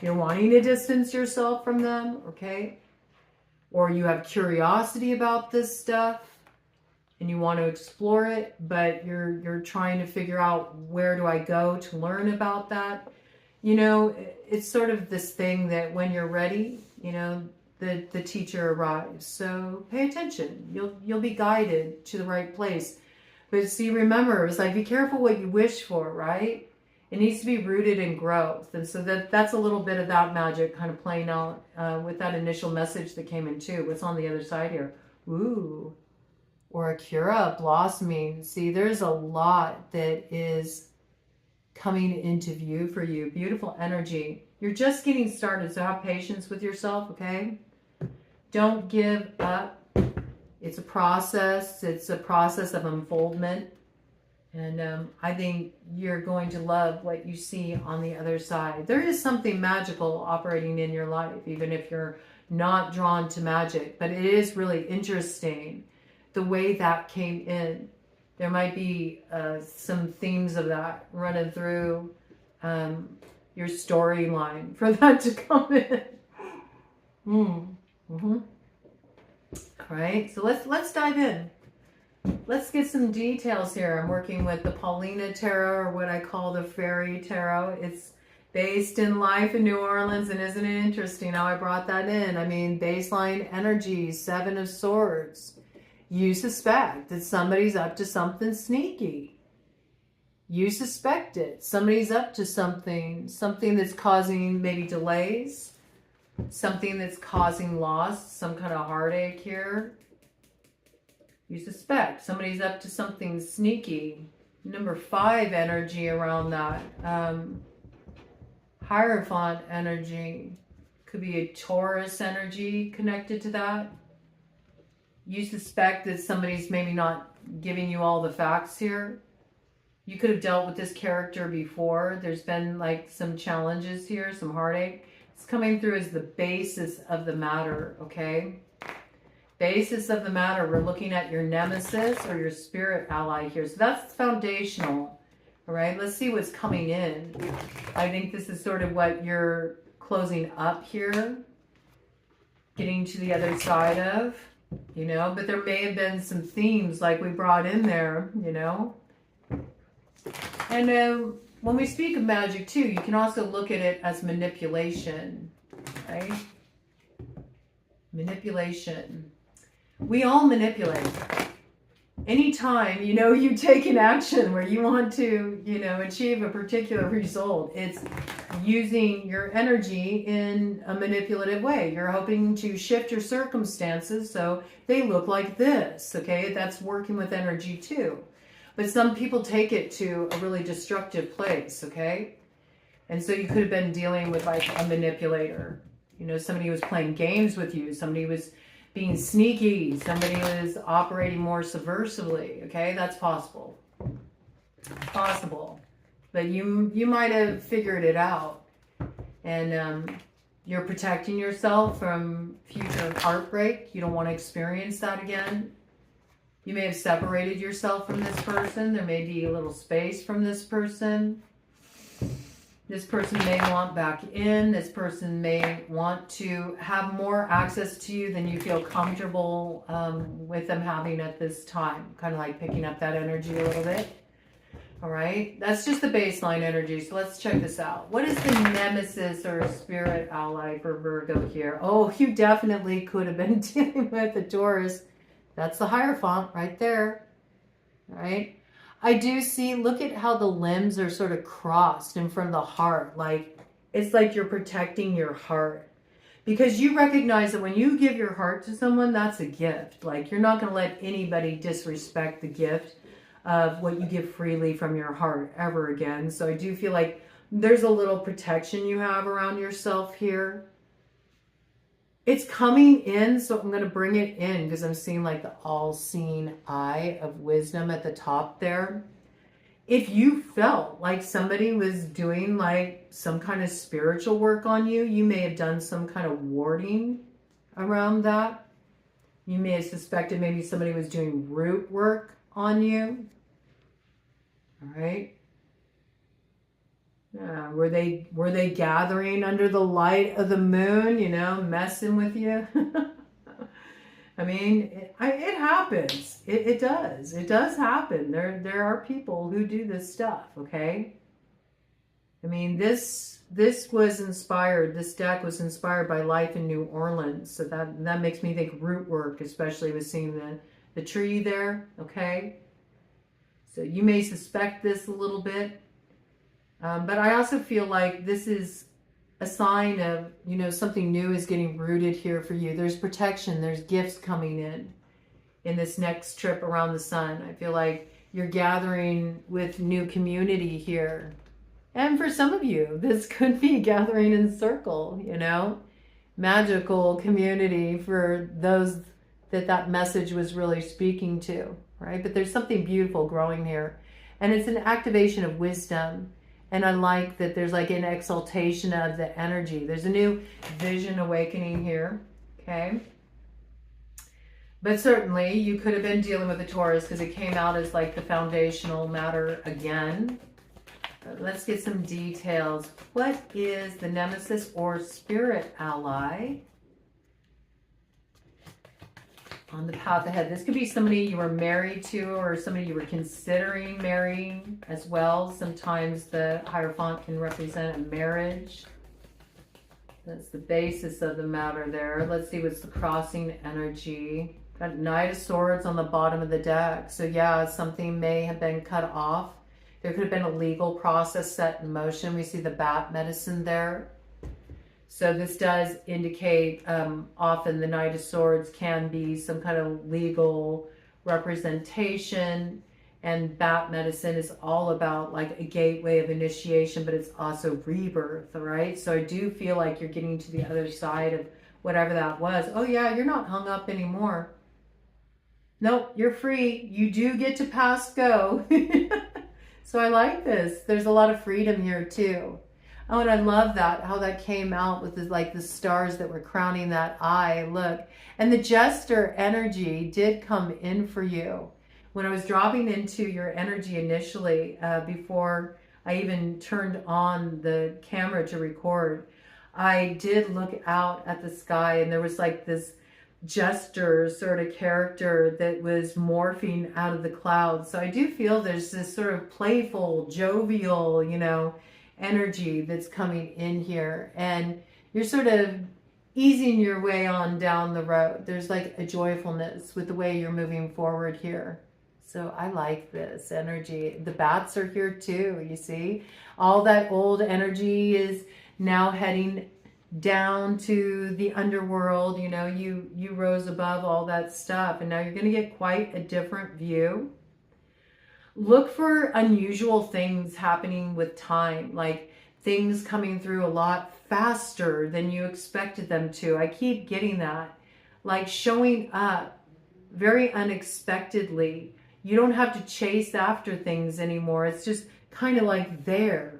You're wanting to distance yourself from them, okay? Or you have curiosity about this stuff and you want to explore it, but you're trying to figure out, where do I go to learn about that? You know, it's sort of this thing that when you're ready, you know, the teacher arrives. So pay attention. You'll be guided to the right place. But see, remember, it's like, be careful what you wish for, right? It needs to be rooted in growth. And so that's a little bit of that magic kind of playing out with that initial message that came in too. What's on the other side here? Ooh, or Akira blossoming. See, there's a lot that is coming into view for you. Beautiful energy. You're just getting started, so have patience with yourself, okay? Don't give up. It's a process. It's a process of unfoldment. And I think you're going to love what you see on the other side. There is something magical operating in your life, even if you're not drawn to magic. But it is really interesting the way that came in. There might be some themes of that running through your storyline for that to come in. Mm-hmm. All right, so let's dive in. Let's get some details here. I'm working with the Paulina Tarot, or what I call the Fairy Tarot. It's based in life in New Orleans, and isn't it interesting how I brought that in? I mean, baseline energy, 7 of Swords. You suspect that somebody's up to something sneaky. You suspect it. Somebody's up to something that's causing maybe delays, something that's causing loss, some kind of heartache here. You suspect somebody's up to something sneaky. Number 5 energy around that. Hierophant energy. Could be a Taurus energy connected to that. You suspect that somebody's maybe not giving you all the facts here. You could have dealt with this character before. There's been like some challenges here, some heartache. It's coming through as the basis of the matter, okay? Basis of the matter. We're looking at your nemesis or your spirit ally here. So that's foundational, all right? Let's see what's coming in. I think this is sort of what you're closing up here, getting to the other side of. You know, but there may have been some themes like we brought in there, you know. And when we speak of magic too, you can also look at it as manipulation, right? Manipulation. We all manipulate. Anytime, you know, you take an action where you want to, you know, achieve a particular result, it's using your energy in a manipulative way. You're hoping to shift your circumstances so they look like this, okay? That's working with energy too. But some people take it to a really destructive place, okay? And so you could have been dealing with like a manipulator. You know, somebody was playing games with you. Somebody was being sneaky. Somebody was operating more subversively, okay? That's possible. Possible. But you might have figured it out. And you're protecting yourself from future heartbreak. You don't want to experience that again. You may have separated yourself from this person. There may be a little space from this person. This person may want back in. This person may want to have more access to you than you feel comfortable with them having at this time. Kind of like picking up that energy a little bit. All right, that's just the baseline energy. So let's check this out. What is the nemesis or spirit ally for Virgo here? Oh, you definitely could have been dealing with the Taurus. That's the Hierophant right there. All right. I do see, look at how the limbs are sort of crossed in front of the heart. Like, it's like you're protecting your heart. Because you recognize that when you give your heart to someone, that's a gift. Like, you're not going to let anybody disrespect the gift of what you give freely from your heart ever again. So I do feel like there's a little protection you have around yourself here. It's coming in, so I'm going to bring it in because I'm seeing like the all-seeing eye of wisdom at the top there. If you felt like somebody was doing like some kind of spiritual work on you, you may have done some kind of warding around that. You may have suspected maybe somebody was doing root work on you. All right. Were they gathering under the light of the moon, you know, messing with you? I mean, it happens. It does. It does happen. There are people who do this stuff, okay? I mean, this was inspired, this deck was inspired by life in New Orleans. So that makes me think root work, especially with seeing the tree there, okay? So you may suspect this a little bit. But I also feel like this is a sign of, you know, something new is getting rooted here for you. There's protection. There's gifts coming in this next trip around the sun. I feel like you're gathering with new community here. And for some of you, this could be gathering in circle, you know, magical community for those that message was really speaking to, right? But there's something beautiful growing here. And it's an activation of wisdom. And I like that there's like an exaltation of the energy. There's a new vision awakening here, okay? But certainly you could have been dealing with the Taurus because it came out as like the foundational matter again. Let's get some details. What is the nemesis or spirit ally on the path ahead? This could be somebody you were married to or somebody you were considering marrying as well. Sometimes the Hierophant can represent a marriage. That's the basis of the matter there. Let's see what's the crossing energy. Got Knight of Swords on the bottom of the deck. So yeah, something may have been cut off. There could have been a legal process set in motion. We see the bat medicine there. So this does indicate often the Knight of Swords can be some kind of legal representation, and bat medicine is all about like a gateway of initiation, but it's also rebirth, all right? So I do feel like you're getting to the other side of whatever that was. Oh yeah, you're not hung up anymore. Nope, you're free. You do get to pass go. So I like this. There's a lot of freedom here too. Oh, and I love that, how that came out with the stars that were crowning that eye. Look, and the jester energy did come in for you. When I was dropping into your energy initially, before I even turned on the camera to record, I did look out at the sky, and there was like this jester sort of character that was morphing out of the clouds. So I do feel there's this sort of playful, jovial, you know, energy that's coming in here, and you're sort of easing your way on down the road. There's like a joyfulness with the way you're moving forward here. So I like this energy. The bats are here too, you see. All that old energy is now heading down to the underworld. You know, you rose above all that stuff, and now you're going to get quite a different view. Look for unusual things happening with time, like things coming through a lot faster than you expected them to. I keep getting that, like showing up very unexpectedly. You don't have to chase after things anymore. It's just kind of like there.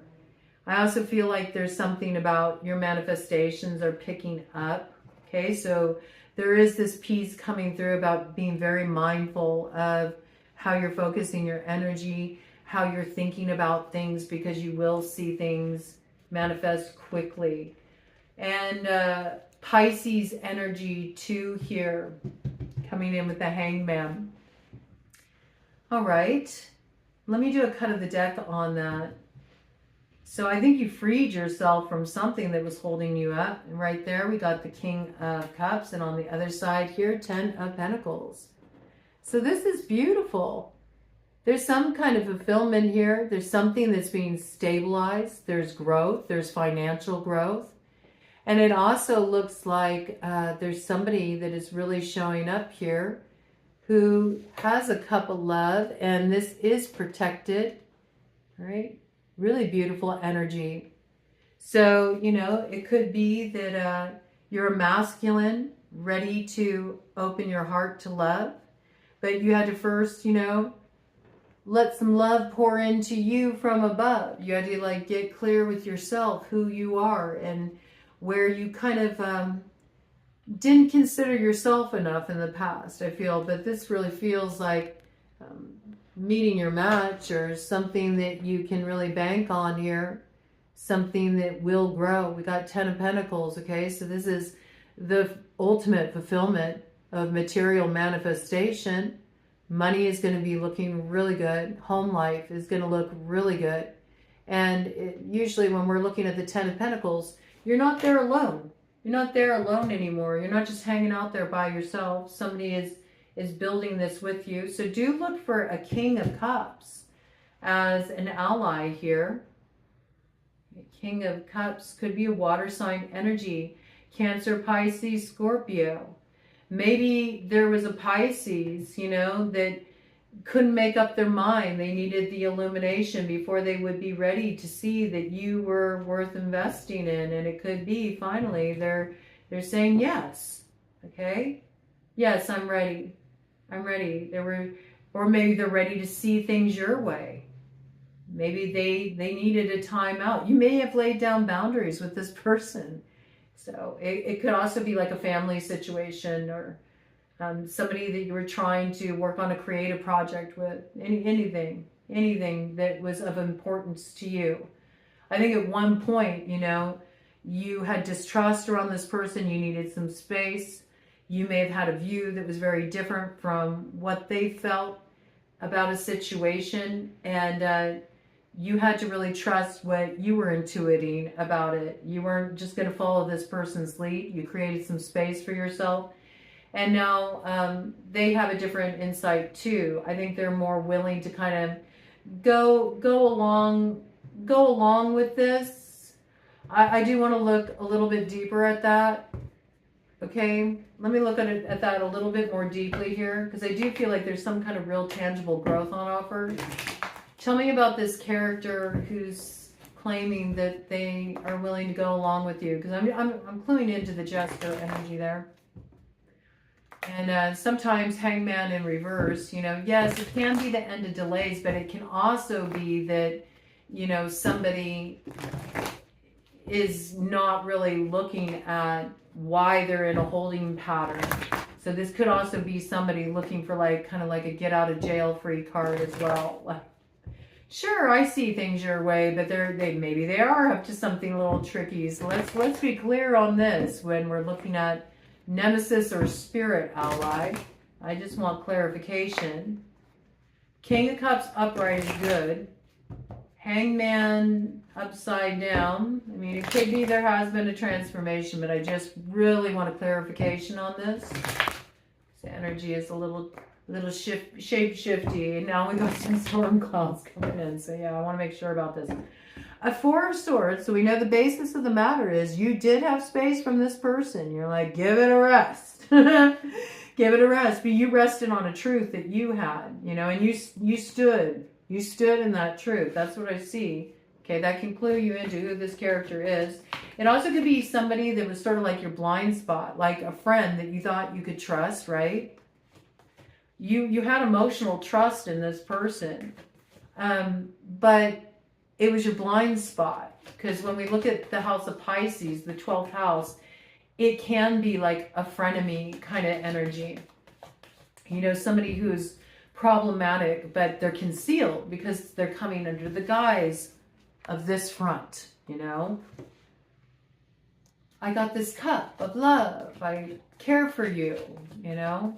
I also feel like there's something about your manifestations are picking up. Okay, so there is this piece coming through about being very mindful of how you're focusing your energy, how you're thinking about things, because you will see things manifest quickly. And Pisces energy too here, coming in with the Hangman. All right. Let me do a cut of the deck on that. So I think you freed yourself from something that was holding you up. And right there, we got the King of Cups. And on the other side here, 10 of Pentacles. So this is beautiful. There's some kind of fulfillment here. There's something that's being stabilized. There's growth. There's financial growth. And it also looks like there's somebody that is really showing up here who has a cup of love. And this is protected, right? Really beautiful energy. So, you know, it could be that you're a masculine, ready to open your heart to love. But you had to first, you know, let some love pour into you from above. You had to like get clear with yourself, who you are, and where you kind of didn't consider yourself enough in the past, I feel. But this really feels like meeting your match, or something that you can really bank on here, something that will grow. We got 10 of Pentacles, okay? So this is the ultimate fulfillment of material manifestation. Money is going to be looking really good. Home life is going to look really good. And usually when we're looking at the 10 of Pentacles, you're not there alone. You're not there alone anymore. You're not just hanging out there by yourself. Somebody is building this with you. So do look for a King of Cups as an ally here. King of Cups could be a water sign energy. Cancer, Pisces, Scorpio. Maybe there was a Pisces, you know, that couldn't make up their mind. They needed the illumination before they would be ready to see that you were worth investing in. And it could be finally they're saying yes. Okay? Yes, I'm ready. I'm ready. Or maybe they're ready to see things your way. Maybe they needed a time out. You may have laid down boundaries with this person. So it could also be like a family situation, or somebody that you were trying to work on a creative project with. Anything that was of importance to you. I think at one point, you know, you had distrust around this person. You needed some space. You may have had a view that was very different from what they felt about a situation. And you had to really trust what you were intuiting about it. You weren't just going to follow this person's lead. You created some space for yourself. And now they have a different insight too. I think they're more willing to kind of go along with this. I do want to look a little bit deeper at that. Okay, let me look at that a little bit more deeply here, because I do feel like there's some kind of real tangible growth on offer. Tell me about this character who's claiming that they are willing to go along with you, because I'm cluing into the Jester energy there. And sometimes Hangman in reverse, you know, yes, it can be the end of delays, but it can also be that, you know, somebody is not really looking at why they're in a holding pattern. So this could also be somebody looking for like kind of like a get out of jail free card as well. Sure, I see things your way, but maybe they are up to something a little tricky. So let's be clear on this when we're looking at nemesis or spirit ally. I just want clarification. King of Cups upright is good. Hangman upside down. I mean, it could be there has been a transformation, but I just really want a clarification on this. This energy is a little shape-shifty, and now we got some storm clouds coming in. So yeah, I want to make sure about this. A Four of Swords. So we know the basis of the matter is you did have space from this person. You're like, give it a rest. Give it a rest. But you rested on a truth that you had, you know, and you stood. You stood in that truth. That's what I see. Okay, that can clue you into who this character is. It also could be somebody that was sort of like your blind spot, like a friend that you thought you could trust, right? You had emotional trust in this person, but it was your blind spot. Because when we look at the house of Pisces, the 12th house, it can be like a frenemy kind of energy. You know, somebody who's problematic, but they're concealed because they're coming under the guise of this front, you know. I got this cup of love. I care for you, you know.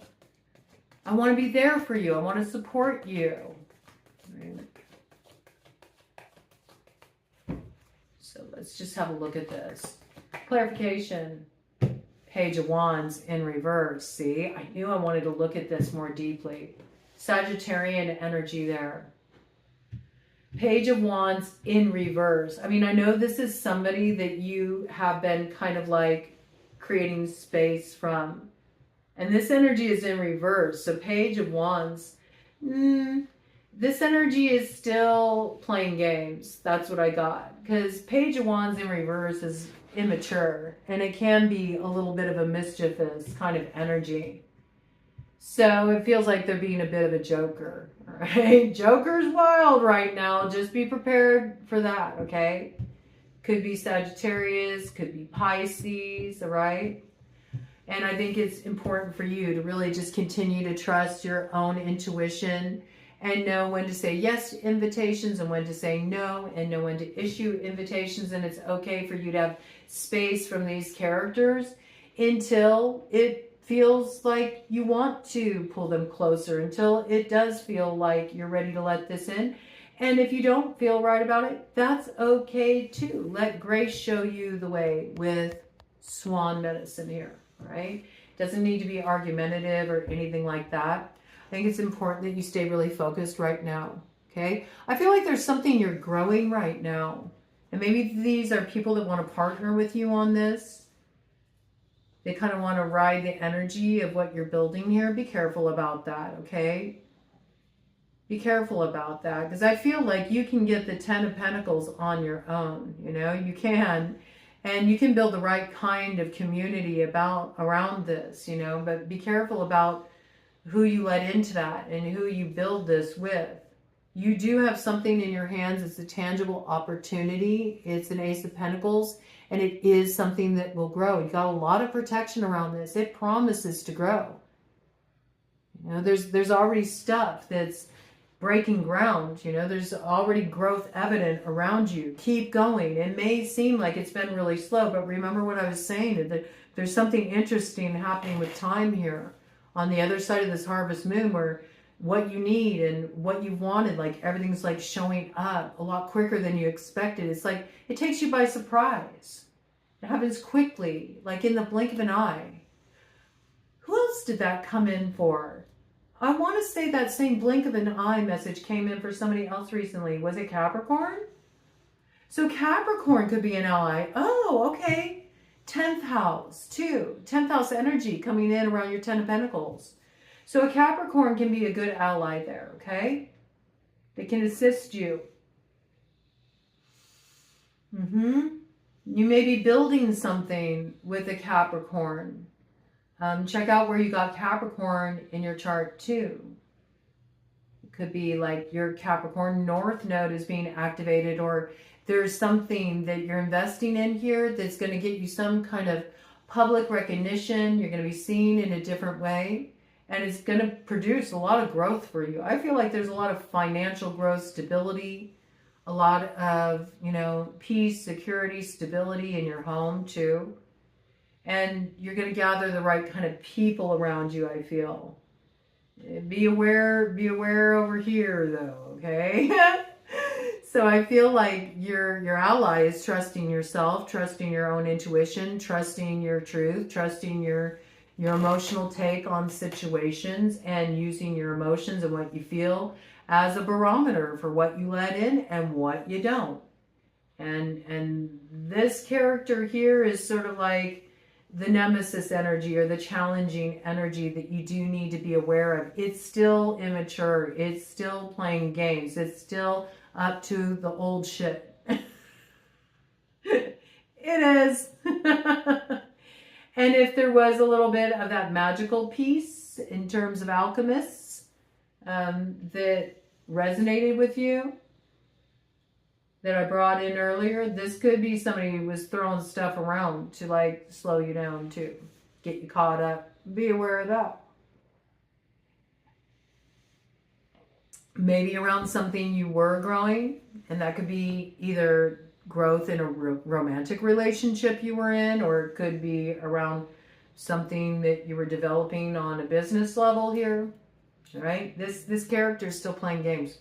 I want to be there for you. I want to support you. So let's just have a look at this. Clarification. Page of Wands in reverse. See, I knew I wanted to look at this more deeply. Sagittarian energy there. Page of Wands in reverse. I mean, I know this is somebody that you have been kind of like creating space from. And this energy is in reverse. So Page of Wands, this energy is still playing games. That's what I got. Because Page of Wands in reverse is immature. And it can be a little bit of a mischievous kind of energy. So it feels like they're being a bit of a joker. All right? Joker's wild right now. Just be prepared for that, okay? Could be Sagittarius, could be Pisces, all right? And I think it's important for you to really just continue to trust your own intuition and know when to say yes to invitations and when to say no, and know when to issue invitations. And it's okay for you to have space from these characters until it feels like you want to pull them closer, until it does feel like you're ready to let this in. And if you don't feel right about it, that's okay too. Let grace show you the way with swan medicine here, right? Doesn't need to be argumentative or anything like that. I think it's important that you stay really focused right now, okay? I feel like there's something you're growing right now. And maybe these are people that want to partner with you on this. They kind of want to ride the energy of what you're building here. Be careful about that, okay? Be careful about that, because I feel like you can get the 10 of Pentacles on your own. You know, you can. And you can build the right kind of community around this, you know. But be careful about who you let into that and who you build this with. You do have something in your hands. It's a tangible opportunity. It's an Ace of Pentacles. And it is something that will grow. You got a lot of protection around this. It promises to grow. You know, there's already stuff that's breaking ground. You know, there's already growth evident around you. Keep going. It may seem like it's been really slow, but remember what I was saying, that there's something interesting happening with time here on the other side of this harvest moon, where what you need and what you wanted, like everything's like showing up a lot quicker than you expected. It's like it takes you by surprise. It happens quickly, like in the blink of an eye. Who else did that come in for? I want to say that same blink of an eye message came in for somebody else recently. Was it Capricorn? So Capricorn could be an ally. Oh, okay. 10th house, too. 10th house energy coming in around your 10 of Pentacles. So a Capricorn can be a good ally there, okay? They can assist you. You may be building something with a Capricorn. Check out where you got Capricorn in your chart too. It could be like your Capricorn North node is being activated, or there's something that you're investing in here that's going to get you some kind of public recognition. You're going to be seen in a different way, and it's going to produce a lot of growth for you. I feel like there's a lot of financial growth, stability, a lot of, you know, peace, security, stability in your home too. And you're going to gather the right kind of people around you, I feel. Be aware over here though, okay? So I feel like your ally is trusting yourself, trusting your own intuition, trusting your truth, trusting your emotional take on situations, and using your emotions and what you feel as a barometer for what you let in and what you don't. And this character here is sort of like the nemesis energy, or the challenging energy that you do need to be aware of. It's still immature. It's still playing games. It's still up to the old shit. It is. And if there was a little bit of that magical piece in terms of alchemists that resonated with you, that I brought in earlier, this could be somebody who was throwing stuff around to like slow you down too, get you caught up. Be aware of that. Maybe around something you were growing, and that could be either growth in a romantic relationship you were in, or it could be around something that you were developing on a business level here. All right? This character is still playing games.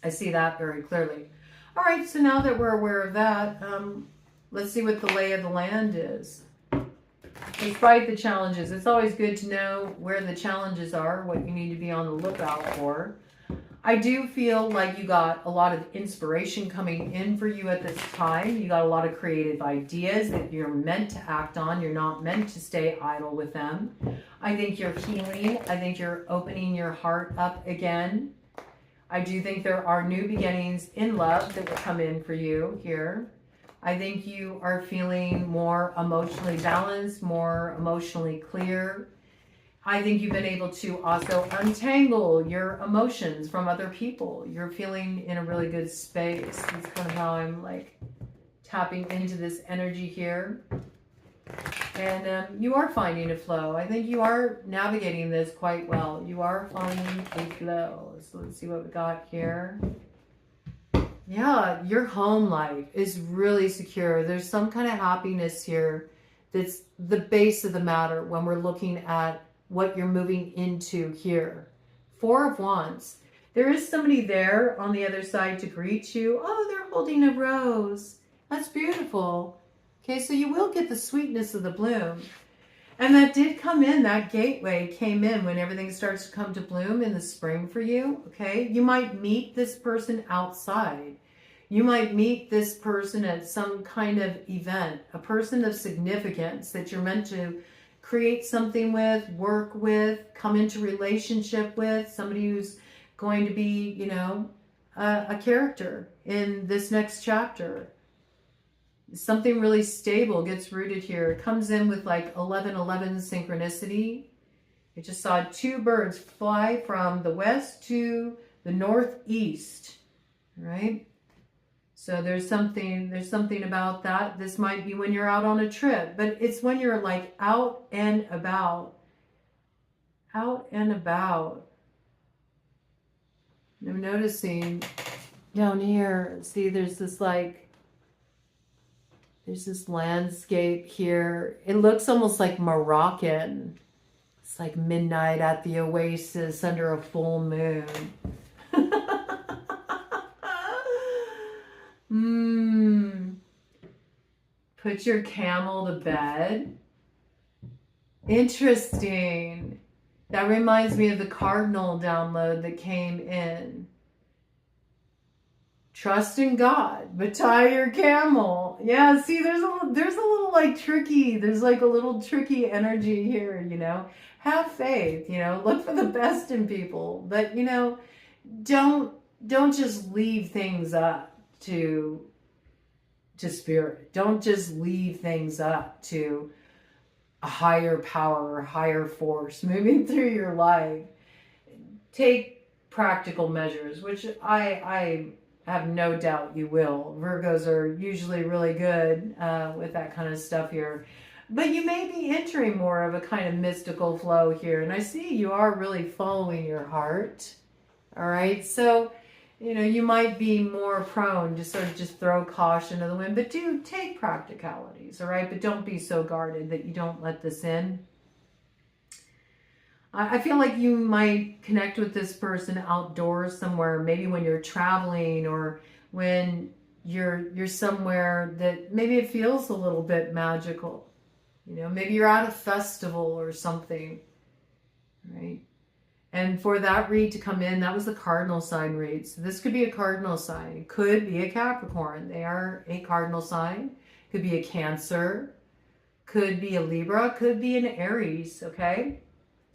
I see that very clearly. All right, so now that we're aware of that, let's see what the lay of the land is. Despite the challenges, it's always good to know where the challenges are, what you need to be on the lookout for. I do feel like you got a lot of inspiration coming in for you at this time. You got a lot of creative ideas that you're meant to act on. You're not meant to stay idle with them. I think you're healing. I think you're opening your heart up again. I do think there are new beginnings in love that will come in for you here. I think you are feeling more emotionally balanced, more emotionally clear. I think you've been able to also untangle your emotions from other people. You're feeling in a really good space. That's kind of how I'm like tapping into this energy here. And you are finding a flow. I think you are navigating this quite well. You are finding a flow. So let's see what we got here. Yeah, your home life is really secure. There's some kind of happiness here that's the base of the matter when we're looking at what you're moving into here. 4 of Wands. There is somebody there on the other side to greet you. Oh, they're holding a rose. That's beautiful. Okay, so you will get the sweetness of the bloom. And that did come in, that gateway came in when everything starts to come to bloom in the spring for you, okay? You might meet this person outside. You might meet this person at some kind of event, a person of significance that you're meant to create something with, work with, come into relationship with, somebody who's going to be, you know, a character in this next chapter. Something really stable gets rooted here. It comes in with like 11-11 synchronicity. I just saw 2 birds fly from the west to the northeast, right? So there's something about that. This might be when you're out on a trip, but it's when you're like out and about. Out and about. I'm noticing down here, see there's this landscape here. It looks almost like Moroccan. It's like midnight at the oasis under a full moon. Put your camel to bed. Interesting. That reminds me of the cardinal download that came in. Trust in God, but tie your camel. Yeah, see, there's a little like tricky. There's like a little tricky energy here, you know. Have faith, you know. Look for the best in people, but you know, don't just leave things up to spirit. Don't just leave things up to a higher power or higher force moving through your life. Take practical measures, which I have no doubt you will. Virgos are usually really good with that kind of stuff here. But you may be entering more of a kind of mystical flow here. And I see you are really following your heart. All right. So, you know, you might be more prone to sort of just throw caution to the wind. But do take practicalities. All right. But don't be so guarded that you don't let this in. I feel like you might connect with this person outdoors somewhere, maybe when you're traveling or when you're somewhere that maybe it feels a little bit magical. You know, maybe you're at a festival or something, right? And for that read to come in, that was the cardinal sign read. So this could be a cardinal sign. It could be a Capricorn. They are a cardinal sign. Could be a Cancer. Could be a Libra. Could be an Aries, okay?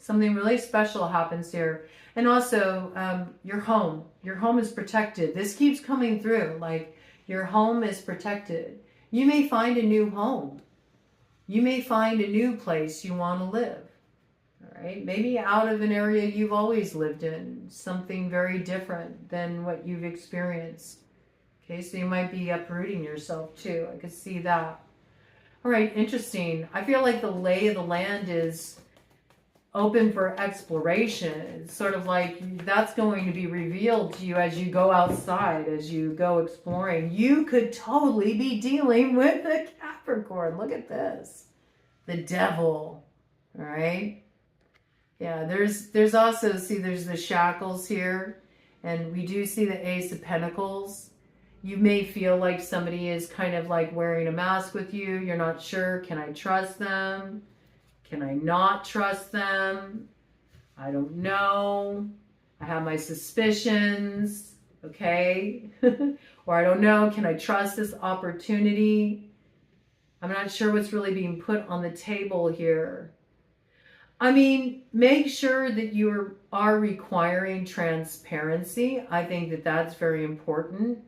Something really special happens here. And also, your home. Your home is protected. This keeps coming through. Like, your home is protected. You may find a new home. You may find a new place you want to live. All right? Maybe out of an area you've always lived in. Something very different than what you've experienced. Okay, so you might be uprooting yourself too. I could see that. All right, interesting. I feel like the lay of the land is open for exploration. It's sort of like that's going to be revealed to you as you go outside, as you go exploring. You could totally be dealing with a Capricorn. Look at this. The devil. All right. Yeah, there's also, see, there's the shackles here. And we do see the Ace of Pentacles. You may feel like somebody is kind of like wearing a mask with you. You're not sure. Can I trust them? Can I not trust them? I don't know. I have my suspicions. Okay. Or I don't know. Can I trust this opportunity? I'm not sure what's really being put on the table here. I mean, make sure that you are requiring transparency. I think that that's very important.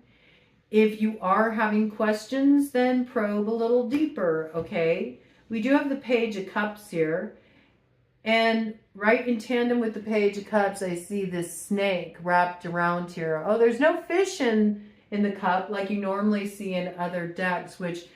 If you are having questions, then probe a little deeper, okay? We do have the Page of Cups here. And right in tandem with the Page of Cups, I see this snake wrapped around here. Oh, there's no fish in the cup like you normally see in other decks, which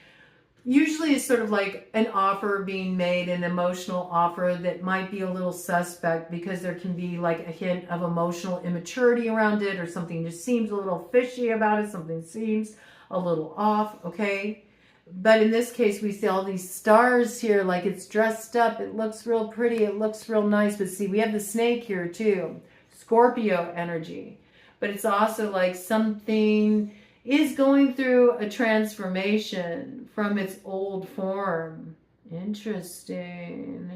usually is sort of like an offer being made, an emotional offer that might be a little suspect because there can be like a hint of emotional immaturity around it, or something just seems a little fishy about it, something seems a little off, okay? But in this case, we see all these stars here, like it's dressed up, it looks real pretty, it looks real nice, but see, we have the snake here too, Scorpio energy, but it's also like something is going through a transformation from its old form. Interesting.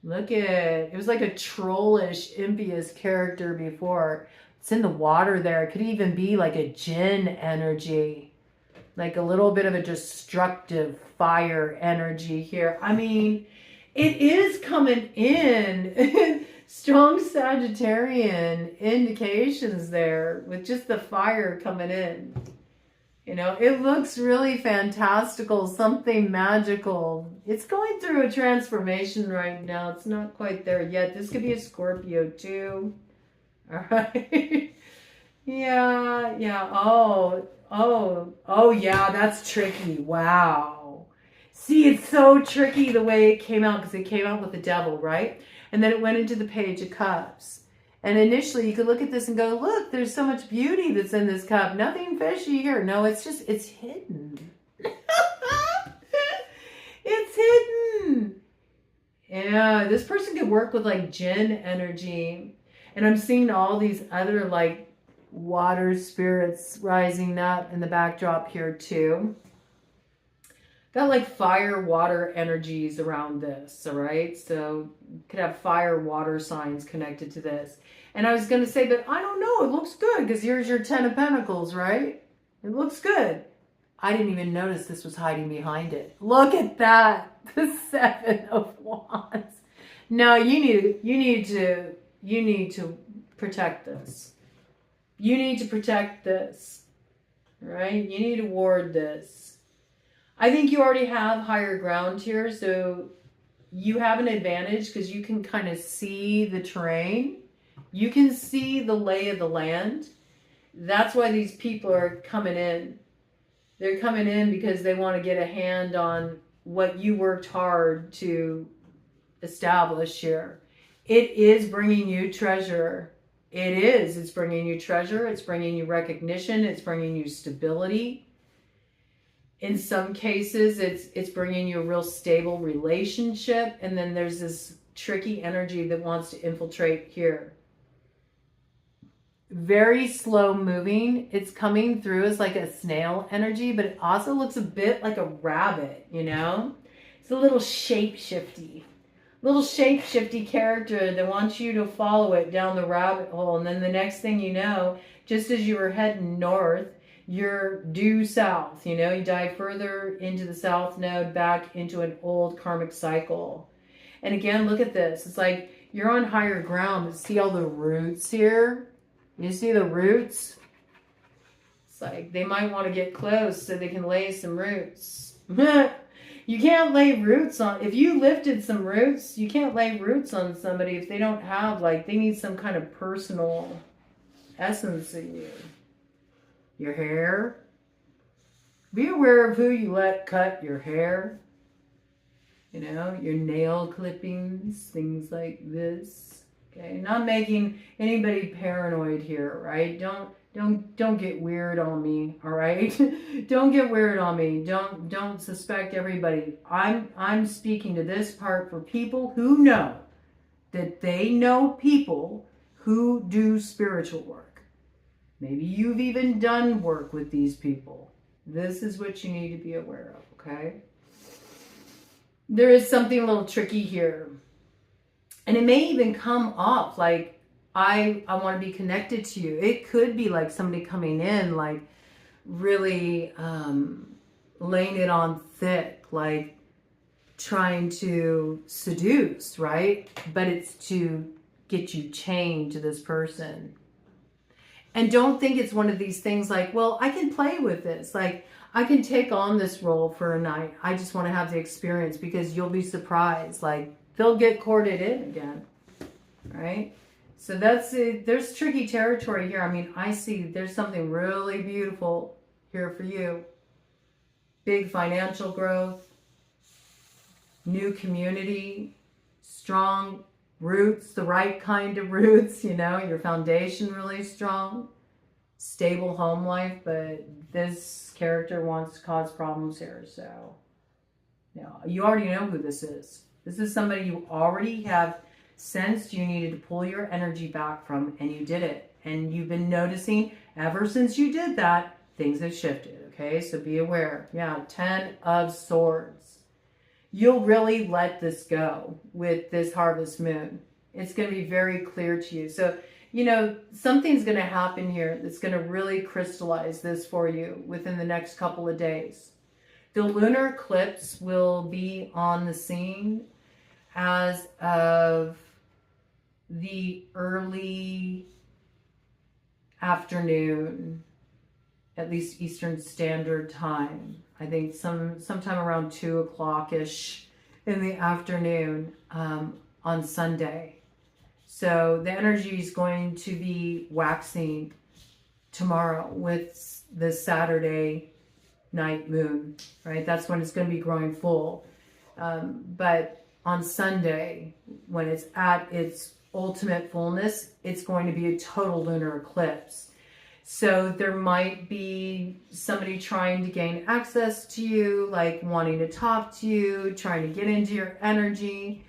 Look at it was like a trollish, impious character before. It's in the water there. It could even be like a Jinn energy, like a little bit of a destructive fire energy here. I mean, it is coming in. Strong Sagittarian indications there with just the fire coming in. You know, it looks really fantastical, something magical. It's going through a transformation right now. It's not quite there yet. This could be a Scorpio too. All right. Yeah. Oh, yeah, that's tricky. Wow. See, it's so tricky the way it came out, because it came out with the devil, right? And then it went into the Page of Cups. And initially you could look at this and go, look, there's so much beauty that's in this cup. Nothing fishy here. No, it's hidden. It's hidden. Yeah, this person could work with like Jinn energy. And I'm seeing all these other like water spirits rising up in the backdrop here too. Got like fire, water energies around this, all right? So you could have fire, water signs connected to this. And I was going to say, but I don't know, it looks good because here's your 10 of Pentacles, right? It looks good. I didn't even notice this was hiding behind it. Look at that, the 7 of Wands. No, you need to protect this. You need to protect this, right? You need to ward this. I think you already have higher ground here, so you have an advantage because you can kind of see the terrain. You can see the lay of the land. That's why these people are coming in. They're coming in because they want to get a hand on what you worked hard to establish here. It is bringing you treasure. It is. It's bringing you treasure. It's bringing you recognition. It's bringing you stability. In some cases, it's bringing you a real stable relationship. And then there's this tricky energy that wants to infiltrate here. Very slow moving. It's coming through as like a snail energy, but it also looks a bit like a rabbit, you know? It's a little shape-shifty character that wants you to follow it down the rabbit hole. And then the next thing you know, just as you were heading north, you're due south, you know, you dive further into the south node, back into an old karmic cycle. And again, look at this. It's like you're on higher ground, but see all the roots here? You see the roots? It's like they might want to get close so they can lay some roots. You can't lay roots on, if you lifted some roots, you can't lay roots on somebody if they don't have, like, they need some kind of personal essence in you. Your hair. Be aware of who you let cut your hair. You know, your nail clippings, things like this. Okay, not making anybody paranoid here, right? Don't get weird on me, all right? Don't get weird on me. Don't suspect everybody. I'm speaking to this part for people who know that they know people who do spiritual work. Maybe you've even done work with these people. This is what you need to be aware of, okay? There is something a little tricky here. And it may even come off like, I want to be connected to you. It could be like somebody coming in, like really laying it on thick, like trying to seduce, right? But it's to get you chained to this person. And don't think it's one of these things like, well, I can play with this. Like, I can take on this role for a night. I just want to have the experience, because you'll be surprised. Like, they'll get courted in again, right? So that's it. There's tricky territory here. I mean, I see there's something really beautiful here for you. Big financial growth, new community, strong roots, the right kind of roots, you know, your foundation really strong, stable home life, but this character wants to cause problems here. So, you know, you already know who this is. This is somebody you already have sensed you needed to pull your energy back from, and you did it. And you've been noticing ever since you did that, things have shifted, okay? So be aware. Yeah, 10 of Swords. You'll really let this go with this harvest moon. It's going to be very clear to you. So, you know, something's going to happen here that's going to really crystallize this for you within the next couple of days. The lunar eclipse will be on the scene as of the early afternoon, at least Eastern Standard Time. I think sometime around 2 o'clock-ish in the afternoon on Sunday. So the energy is going to be waxing tomorrow with the Saturday night moon, right? That's when it's going to be growing full. But on Sunday, when it's at its ultimate fullness, it's going to be a total lunar eclipse. So there might be somebody trying to gain access to you, like wanting to talk to you, trying to get into your energy.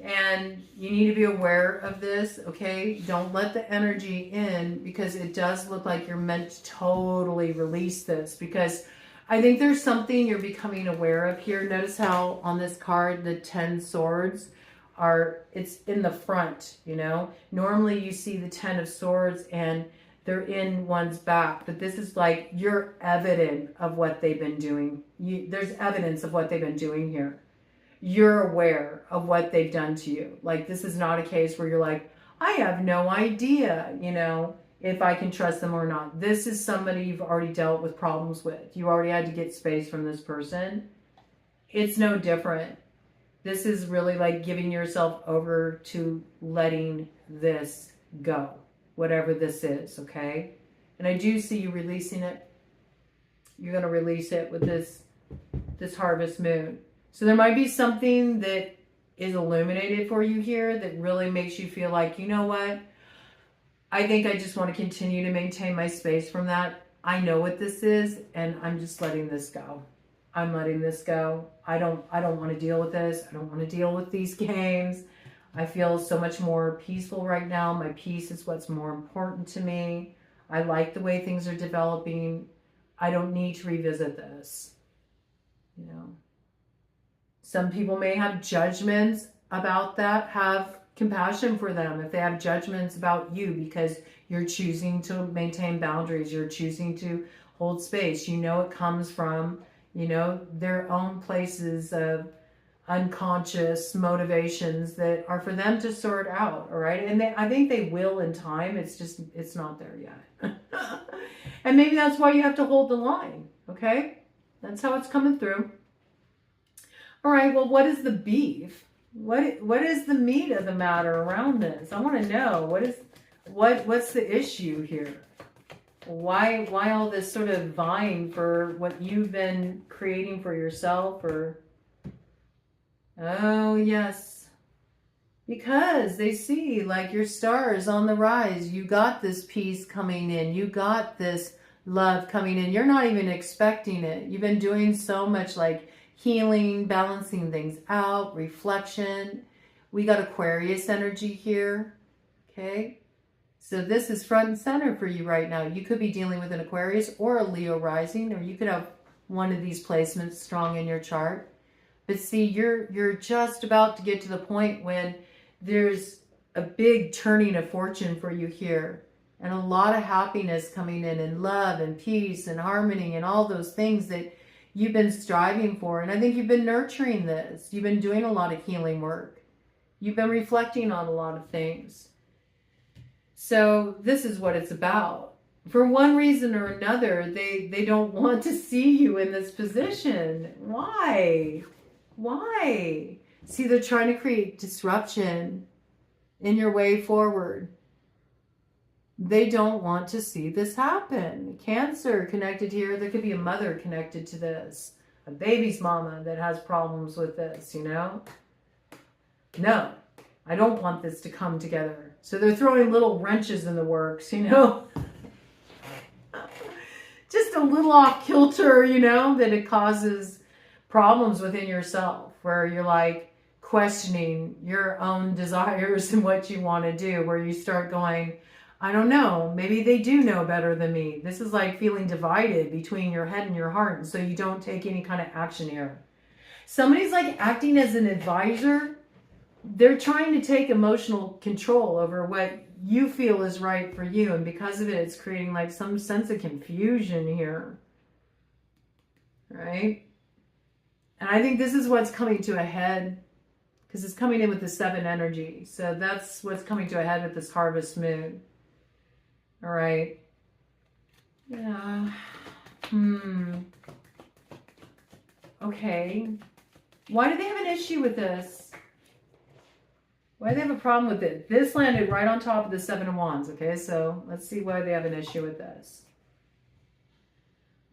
And you need to be aware of this, okay? Don't let the energy in, because it does look like you're meant to totally release this, because I think there's something you're becoming aware of here. Notice how on this card, the 10 swords it's in the front, you know? Normally you see the 10 of swords and they're in one's back, but this is like you're evident of what they've been doing. There's evidence of what they've been doing here. You're aware of what they've done to you. Like, this is not a case where you're like, I have no idea, you know, if I can trust them or not. This is somebody you've already dealt with problems with. You already had to get space from this person. It's no different. This is really like giving yourself over to letting this go, whatever this is, okay? And I do see you releasing it. You're going to release it with this harvest moon. So there might be something that is illuminated for you here that really makes you feel like, you know what? I think I just want to continue to maintain my space from that. I know what this is, and I'm just letting this go. I'm letting this go. I don't want to deal with this. I don't want to deal with these games. I feel so much more peaceful right now. My peace is what's more important to me. I like the way things are developing. I don't need to revisit this. You know, some people may have judgments about that. Have compassion for them if they have judgments about you, because you're choosing to maintain boundaries. You're choosing to hold space. You know, it comes from, you know, their own places of unconscious motivations that are for them to sort out. All right. And I think they will in time. It's not there yet. And maybe that's why you have to hold the line. Okay. That's how it's coming through. All right. Well, what is the beef? What is the meat of the matter around this? I want to know what's the issue here? Why all this sort of vying for what you've been creating for yourself? Or oh yes, because they see like your star is on the rise. You got this peace coming in. You got this love coming in. You're not even expecting it. You've been doing so much like healing, balancing things out, reflection. We got Aquarius energy here. Okay. So this is front and center for you right now. You could be dealing with an Aquarius or a Leo rising, or you could have one of these placements strong in your chart. But see, you're just about to get to the point when there's a big turning of fortune for you here. And a lot of happiness coming in, and love and peace and harmony and all those things that you've been striving for. And I think you've been nurturing this. You've been doing a lot of healing work. You've been reflecting on a lot of things. So this is what it's about. For one reason or another, they don't want to see you in this position. Why? Why? See, they're trying to create disruption in your way forward. They don't want to see this happen. Cancer connected here. There could be a mother connected to this. A baby's mama that has problems with this, you know? No, I don't want this to come together. So they're throwing little wrenches in the works, you know? Just a little off kilter, you know, that it causes problems within yourself where you're like questioning your own desires and what you want to do, where you start going, I don't know, maybe they do know better than me. This is like feeling divided between your head and your heart. And so you don't take any kind of action here. Somebody's like acting as an advisor. They're trying to take emotional control over what you feel is right for you. And because of it, it's creating like some sense of confusion here. Right? And I think this is what's coming to a head, because it's coming in with the 7 energy. So that's what's coming to a head with this harvest moon. All right. Yeah. Okay. Why do they have an issue with this? Why do they have a problem with it? This landed right on top of the 7 of Wands. Okay, so let's see why they have an issue with this.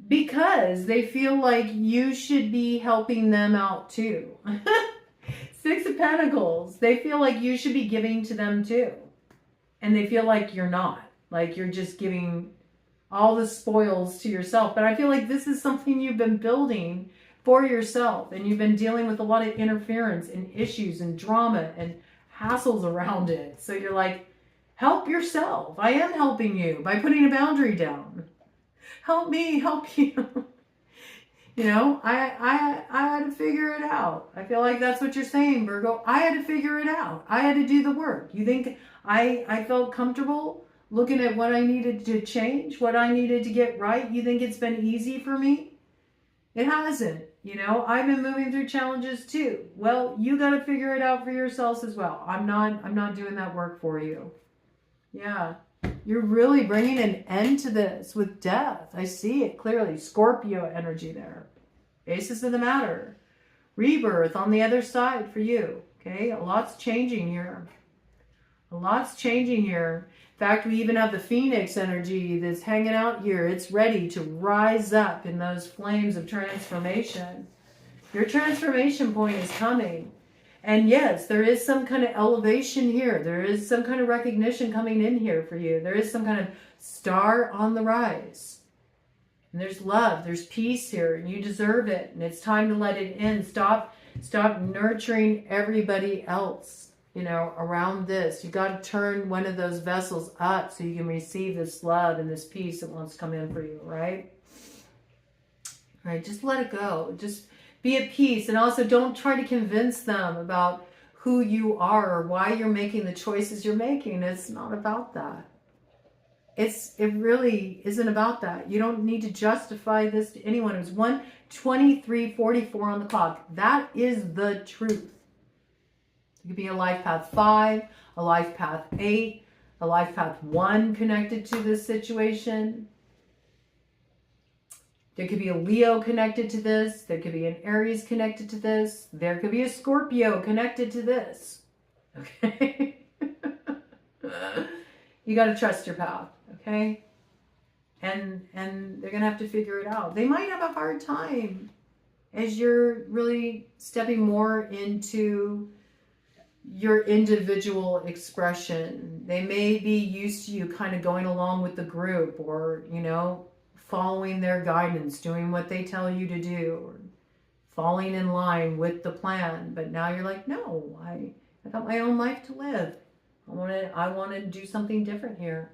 Because they feel like you should be helping them out too. 6 of Pentacles. They feel like you should be giving to them too. And they feel like you're not. Like you're just giving all the spoils to yourself. But I feel like this is something you've been building for yourself. And you've been dealing with a lot of interference and issues and drama and hassles around it. So you're like, help yourself. I am helping you by putting a boundary down. Help me, help you. You know, I had to figure it out. I feel like that's what you're saying, Virgo. I had to figure it out. I had to do the work. You think I felt comfortable looking at what I needed to change, what I needed to get right? You think it's been easy for me? It hasn't. You know, I've been moving through challenges too. Well, you got to figure it out for yourselves as well. I'm not doing that work for you. Yeah. You're really bringing an end to this with death. I see it clearly. Scorpio energy there. Basis of the matter. Rebirth on the other side for you. Okay, a lot's changing here. A lot's changing here. In fact, we even have the Phoenix energy that's hanging out here. It's ready to rise up in those flames of transformation. Your transformation point is coming. And yes, there is some kind of elevation here. There is some kind of recognition coming in here for you. There is some kind of star on the rise. And there's love. There's peace here. And you deserve it. And it's time to let it in. Stop nurturing everybody else, you know, around this. You got to turn one of those vessels up so you can receive this love and this peace that wants to come in for you, right? All right, just let it go. Just be at peace. And also don't try to convince them about who you are or why you're making the choices you're making. It's not about that. It really isn't about that. You don't need to justify this to anyone. It was 1:23:44 on the clock. That is the truth. It could be a life path 5, a life path 8, a life path 1 connected to this situation. There could be a Leo connected to this. There could be an Aries connected to this. There could be a Scorpio connected to this. Okay? You got to trust your path, okay? And they're going to have to figure it out. They might have a hard time as you're really stepping more into your individual expression. They may be used to you kind of going along with the group or, you know, following their guidance, doing what they tell you to do, or falling in line with the plan. But now you're like, no, I got my own life to live. I want to do something different here.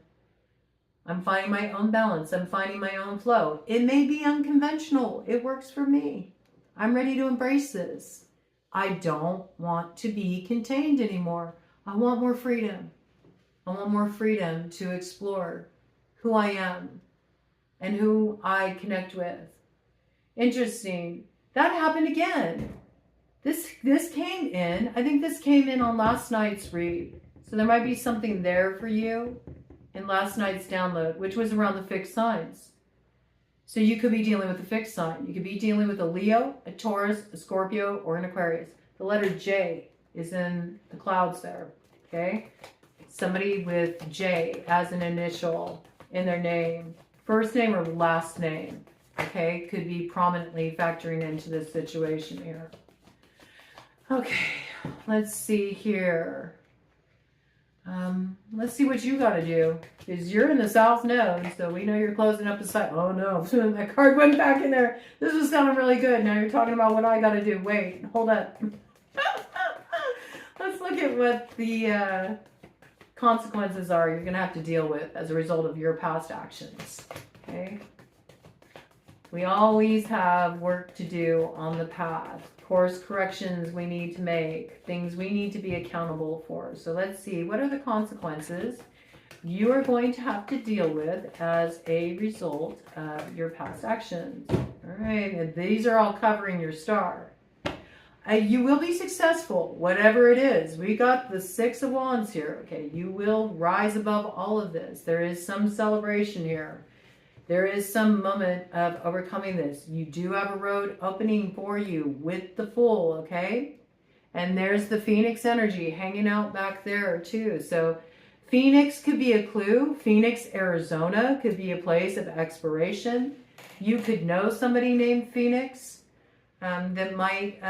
I'm finding my own balance. I'm finding my own flow. It may be unconventional. It works for me. I'm ready to embrace this. I don't want to be contained anymore. I want more freedom. I want more freedom to explore who I am and who I connect with. Interesting. That happened again. This came in. I think this came in on last night's read. So there might be something there for you in last night's download, which was around the fixed signs. So you could be dealing with a fixed sign. You could be dealing with a Leo, a Taurus, a Scorpio, or an Aquarius. The letter J is in the clouds there, okay? Somebody with J as an initial in their name, first name or last name, okay? Could be prominently factoring into this situation here. Okay, let's see here. Let's see what you got to do. Because you're in the South Node, so we know you're closing up the site. Oh no, that card went back in there. This was sounding really good. Now you're talking about what I got to do. Wait, hold up. Let's look at what the consequences are you're going to have to deal with as a result of your past actions. Okay? We always have work to do on the path. Course corrections we need to make, things we need to be accountable for. So let's see, what are the consequences you are going to have to deal with as a result of your past actions? All right, and these are all covering your star. You will be successful, whatever it is. We got the 6 of Wands here. Okay, you will rise above all of this. There is some celebration here. There is some moment of overcoming this. You do have a road opening for you with the Fool, okay? And there's the Phoenix energy hanging out back there too. So Phoenix could be a clue. Phoenix, Arizona could be a place of exploration. You could know somebody named Phoenix that might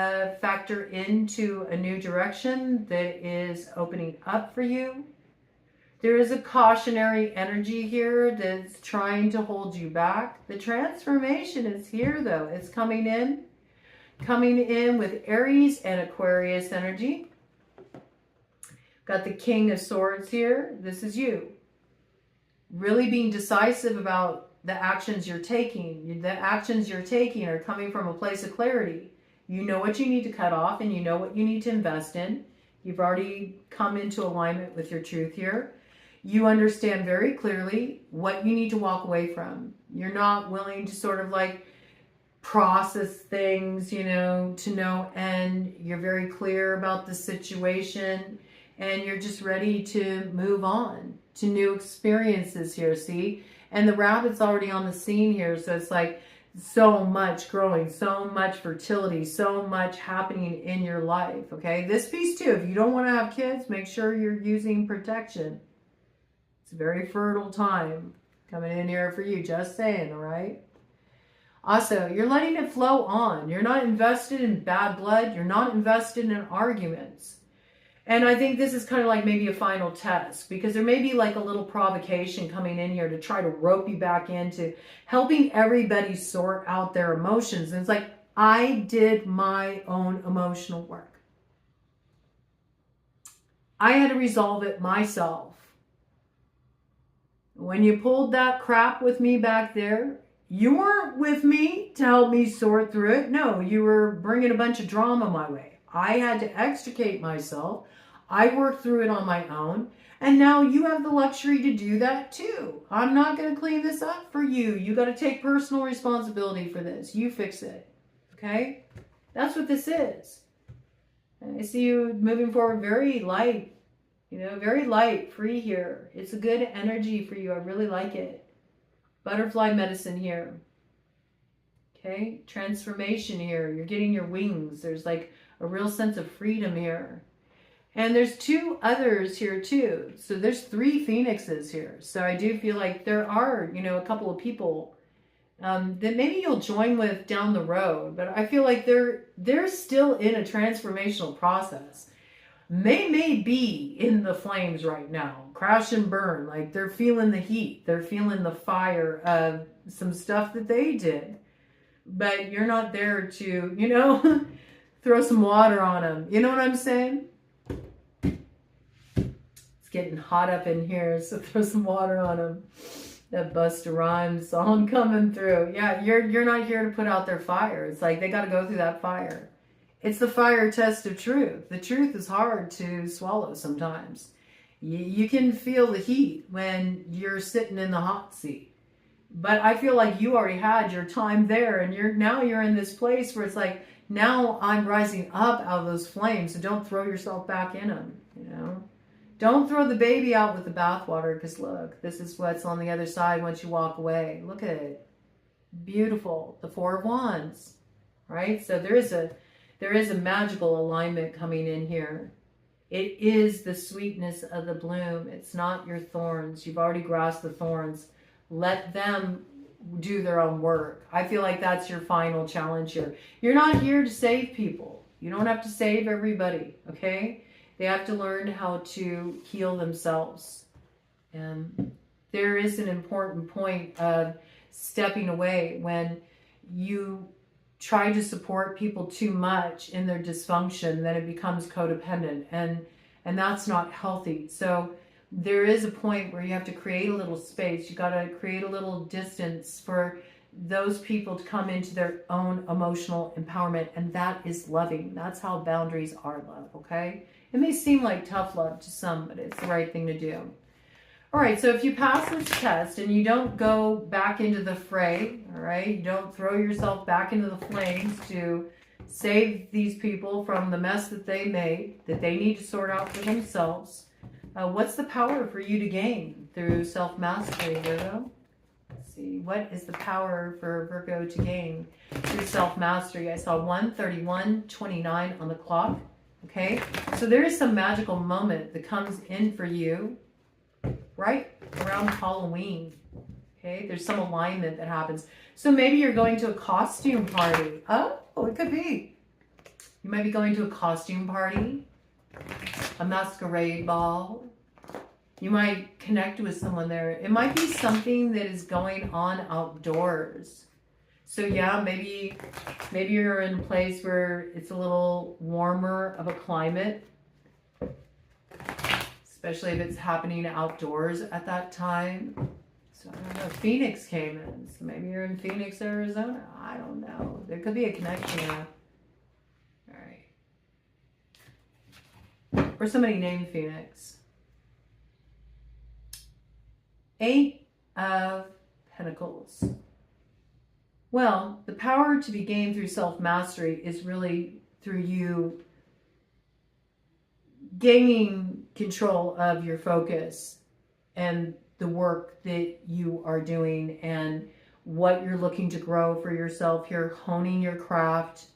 factor into a new direction that is opening up for you. There is a cautionary energy here that's trying to hold you back. The transformation is here though. It's coming in with Aries and Aquarius energy. Got the King of Swords here. This is you. Really being decisive about the actions you're taking. The actions you're taking are coming from a place of clarity. You know what you need to cut off and you know what you need to invest in. You've already come into alignment with your truth here. You understand very clearly what you need to walk away from. You're not willing to sort of like process things, you know, to no end. You're very clear about the situation and you're just ready to move on to new experiences here, see? And the rabbit's already on the scene here, so it's like so much growing, so much fertility, so much happening in your life, okay? This piece too, if you don't want to have kids, make sure you're using protection. It's a very fertile time coming in here for you, just saying, all right? Also, you're letting it flow on. You're not invested in bad blood. You're not invested in arguments. And I think this is kind of like maybe a final test because there may be like a little provocation coming in here to try to rope you back into helping everybody sort out their emotions. And it's like, I did my own emotional work. I had to resolve it myself. When you pulled that crap with me back there, you weren't with me to help me sort through it. No, you were bringing a bunch of drama my way. I had to extricate myself. I worked through it on my own. And now you have the luxury to do that too. I'm not going to clean this up for you. You got to take personal responsibility for this. You fix it. Okay? That's what this is. And I see you moving forward very light. You know, very light, free here. It's a good energy for you. I really like it. Butterfly medicine here. Okay? Transformation here. You're getting your wings. There's like a real sense of freedom here. And there's 2 others here too. So there's 3 phoenixes here. So I do feel like there are, you know, a couple of people that maybe you'll join with down the road. But I feel like they're still in a transformational process. They may be in the flames right now, crash and burn, like they're feeling the heat, they're feeling the fire of some stuff that they did, but you're not there to, you know, throw some water on them. You know what I'm saying? It's getting hot up in here, so throw some water on them. That Busta Rhymes song coming through. Yeah, you're not here to put out their fire. It's like they got to go through that fire. It's the fire test of truth. The truth is hard to swallow sometimes. You can feel the heat when you're sitting in the hot seat. But I feel like you already had your time there, and you're in this place where it's like, now I'm rising up out of those flames, so don't throw yourself back in them, you know? Don't throw the baby out with the bathwater, because look, this is what's on the other side once you walk away. Look at it. Beautiful. The Four of Wands, right? So there is a magical alignment coming in here. It is the sweetness of the bloom. It's not your thorns. You've already grasped the thorns. Let them do their own work. I feel like that's your final challenge here. You're not here to save people. You don't have to save everybody, okay? They have to learn how to heal themselves. And there is an important point of stepping away when you try to support people too much in their dysfunction, then it becomes codependent, and that's not healthy. So there is a point where you have to create a little space. You got to create a little distance for those people to come into their own emotional empowerment, and that is loving. That's how boundaries are love, okay? It may seem like tough love to some, but it's the right thing to do. All right, so if you pass this test and you don't go back into the fray, all right, you don't throw yourself back into the flames to save these people from the mess that they made, that they need to sort out for themselves, what's the power for you to gain through self-mastery, Virgo? Let's see, what is the power for Virgo to gain through self-mastery? I saw 1:31:29 on the clock. Okay, so there is some magical moment that comes in for you right around Halloween. Okay, there's some alignment that happens. So maybe you're going to a costume party. Oh, it could be. You might be going to a costume party, a masquerade ball. You might connect with someone there. It might be something that is going on outdoors. So yeah, maybe you're in a place where it's a little warmer of a climate, especially if it's happening outdoors at that time. So I don't know, Phoenix came in, so maybe you're in Phoenix, Arizona. I don't know. There could be a connection there. All right. Or somebody named Phoenix. 8 of Pentacles. Well, the power to be gained through self-mastery is really through you gaining control of your focus and the work that you are doing and what you're looking to grow for yourself. You're honing your craft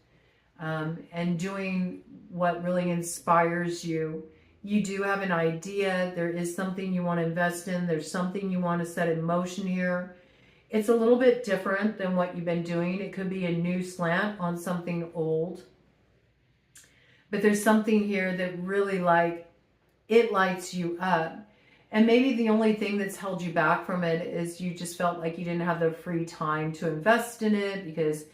and doing what really inspires you. You do have an idea. There is something you want to invest in. There's something you want to set in motion here. It's a little bit different than what you've been doing. It could be a new slant on something old. But there's something here that really it lights you up. And maybe the only thing that's held you back from it is you just felt like you didn't have the free time to invest in it because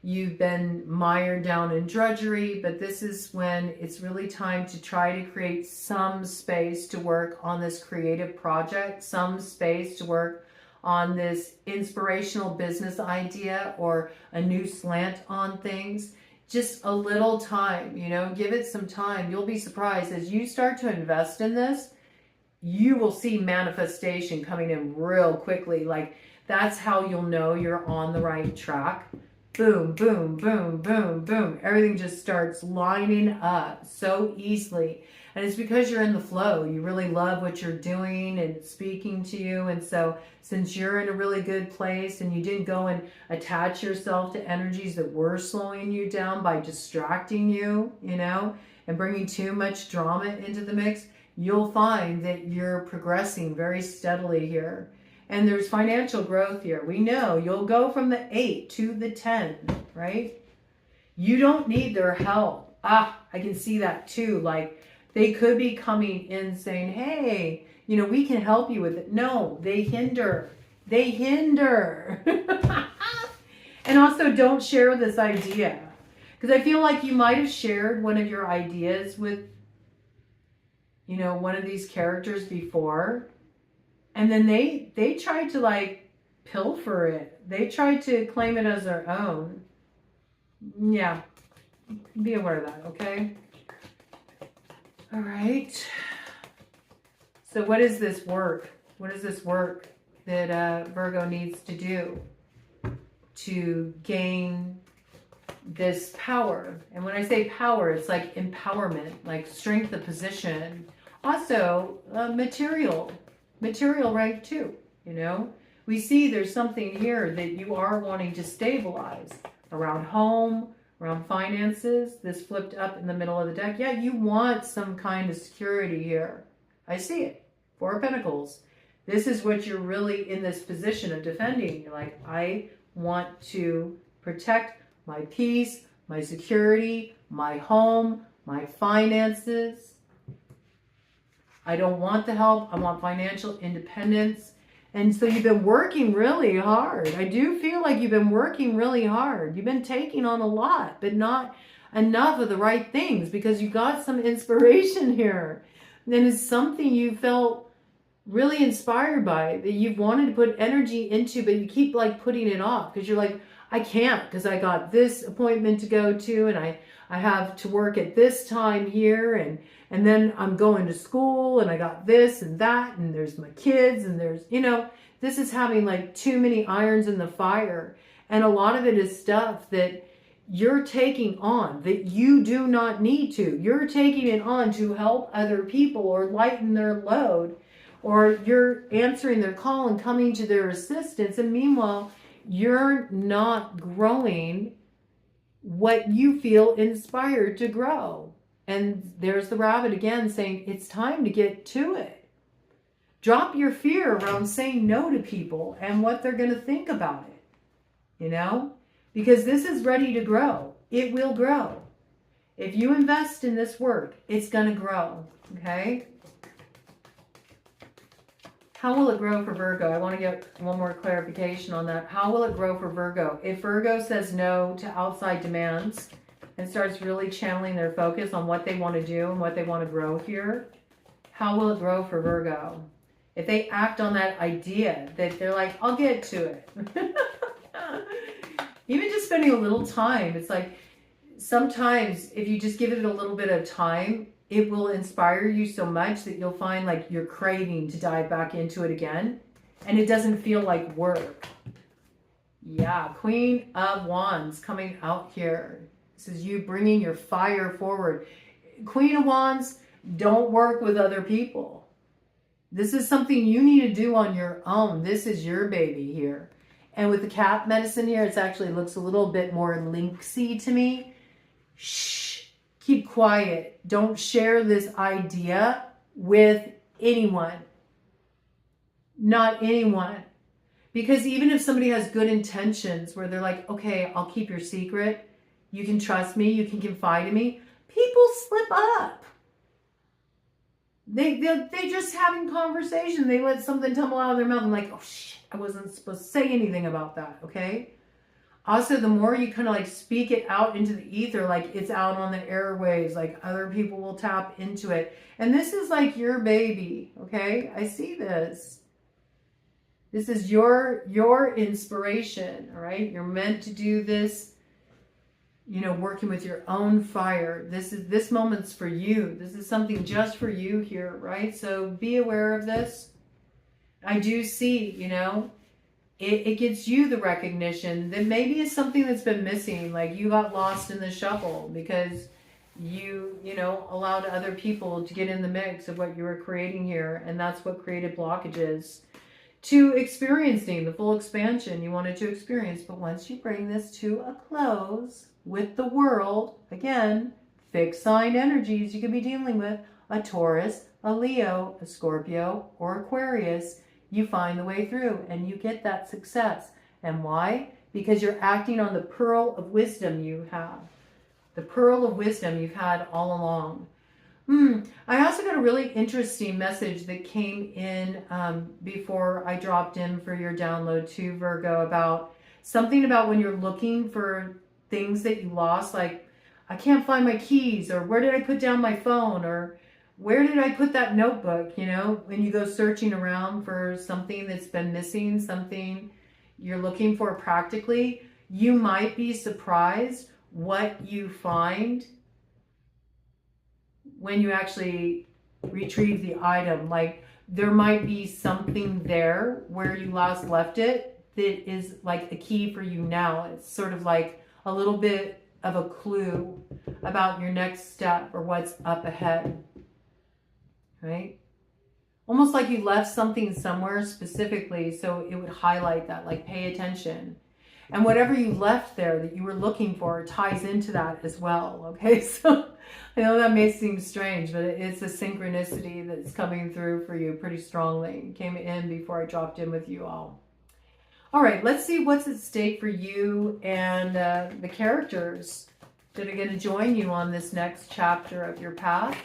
you've been mired down in drudgery. But this is when it's really time to try to create some space to work on this creative project, some space to work on this inspirational business idea or a new slant on things. Just a little time, give it some time. You'll be surprised as you start to invest in this, you will see manifestation coming in real quickly. Like that's how you'll know you're on the right track. Boom, boom, boom, boom, boom. Everything just starts lining up so easily. And it's because you're in the flow. You really love what you're doing and it's speaking to you. And so since you're in a really good place and you didn't go and attach yourself to energies that were slowing you down by distracting you, and bringing too much drama into the mix, you'll find that you're progressing very steadily here. And there's financial growth here. We know you'll go from the 8 to the 10, right? You don't need their help. I can see that too. Like, they could be coming in saying, hey, we can help you with it. No, they hinder. They hinder. And also don't share this idea. Because I feel like you might have shared one of your ideas with you know, one of these characters before, and then they tried to like pilfer it. They tried to claim it as their own. Yeah, be aware of that, okay? All right. So what is this work? What is this work that Virgo needs to do to gain this power? And when I say power, it's like empowerment, like strength of position. Also, material rank too, you know? We see there's something here that you are wanting to stabilize around home, around finances. This flipped up in the middle of the deck. Yeah, you want some kind of security here. I see it. Four of Pentacles. This is what you're really in this position of defending. You're like, I want to protect my peace, my security, my home, my finances. I don't want the help. I want financial independence. And so you've been working really hard. I do feel like you've been working really hard. You've been taking on a lot, but not enough of the right things, because you got some inspiration here. And it's something you felt really inspired by, that you've wanted to put energy into, but you keep like putting it off because you're like, I can't, because I got this appointment to go to, and I have to work at this time here, and then I'm going to school, and I got this and that, and there's my kids, and there's, you know, this is having like too many irons in the fire. And a lot of it is stuff that you're taking on that you do not need to. You're taking it on to help other people or lighten their load, or you're answering their call and coming to their assistance. And meanwhile, you're not growing what you feel inspired to grow. And there's the rabbit again saying, it's time to get to it. Drop your fear around saying no to people and what they're going to think about it, you know, because this is ready to grow. It will grow. If you invest in this work, it's going to grow. Okay. How will it grow for Virgo? I want to get one more clarification on that. How will it grow for Virgo? If Virgo says no to outside demands and starts really channeling their focus on what they want to do and what they want to grow here, how will it grow for Virgo? If they act on that idea that they're like, I'll get to it. Even just spending a little time, it's like sometimes if you just give it a little bit of time, it will inspire you so much that you'll find like you're craving to dive back into it again. And it doesn't feel like work. Yeah, Queen of Wands coming out here. This is you bringing your fire forward. Queen of Wands, don't work with other people. This is something you need to do on your own. This is your baby here. And with the cat medicine here, it actually looks a little bit more lynxy to me. Shh. Keep quiet. Don't share this idea with anyone. Not anyone. Because even if somebody has good intentions where they're like, okay, I'll keep your secret. You can trust me. You can confide in me. People slip up. They're just having conversation. They let something tumble out of their mouth. I'm like, oh shit, I wasn't supposed to say anything about that. Okay. Also, the more you kind of like speak it out into the ether, like it's out on the airwaves, like other people will tap into it. And this is like your baby, okay? I see this. This is your inspiration, all right? You're meant to do this, you know, working with your own fire. This moment's for you. This is something just for you here, right? So be aware of this. I do see, you know, it gets you the recognition that maybe is something that's been missing. Like you got lost in the shuffle because you know, allowed other people to get in the mix of what you were creating here. And that's what created blockages to experiencing the full expansion you wanted to experience. But once you bring this to a close with the world, again, fixed sign energies you could be dealing with, a Taurus, a Leo, a Scorpio, or Aquarius, you find the way through and you get that success. And why? Because you're acting on the pearl of wisdom you have. The pearl of wisdom you've had all along. I also got a really interesting message that came in before I dropped in for your download too, Virgo, about something about when you're looking for things that you lost, like I can't find my keys, or where did I put down my phone, or where did I put that notebook? You know, when you go searching around for something that's been missing, something you're looking for practically, you might be surprised what you find when you actually retrieve the item. Like, there might be something there where you last left it that is like a key for you now. It's sort of like a little bit of a clue about your next step or what's up ahead, right? Almost like you left something somewhere specifically, so it would highlight that, like, pay attention. And whatever you left there that you were looking for ties into that as well, okay? So I know that may seem strange, but it's a synchronicity that's coming through for you pretty strongly. It came in before I dropped in with you all. All right, let's see what's at stake for you and the characters that are going to join you on this next chapter of your path.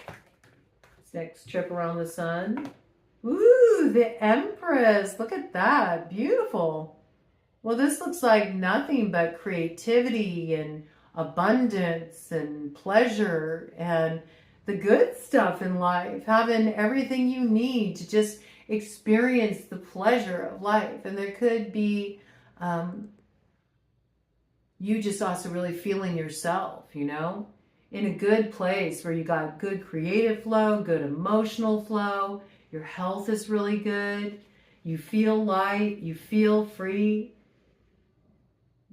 This next trip around the sun. Ooh, the Empress. Look at that. Beautiful. Well, this looks like nothing but creativity and abundance and pleasure and the good stuff in life. Having everything you need to just experience the pleasure of life. And there could be you just also really feeling yourself, you know, in a good place where you got good creative flow, good emotional flow. Your health is really good. You feel light. You feel free.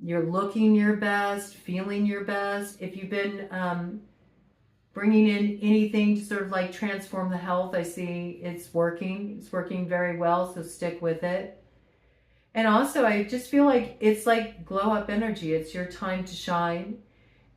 You're looking your best, feeling your best. If you've been bringing in anything to sort of like transform the health, I see it's working. It's working very well, so stick with it. And also, I just feel like it's like glow up energy. It's your time to shine.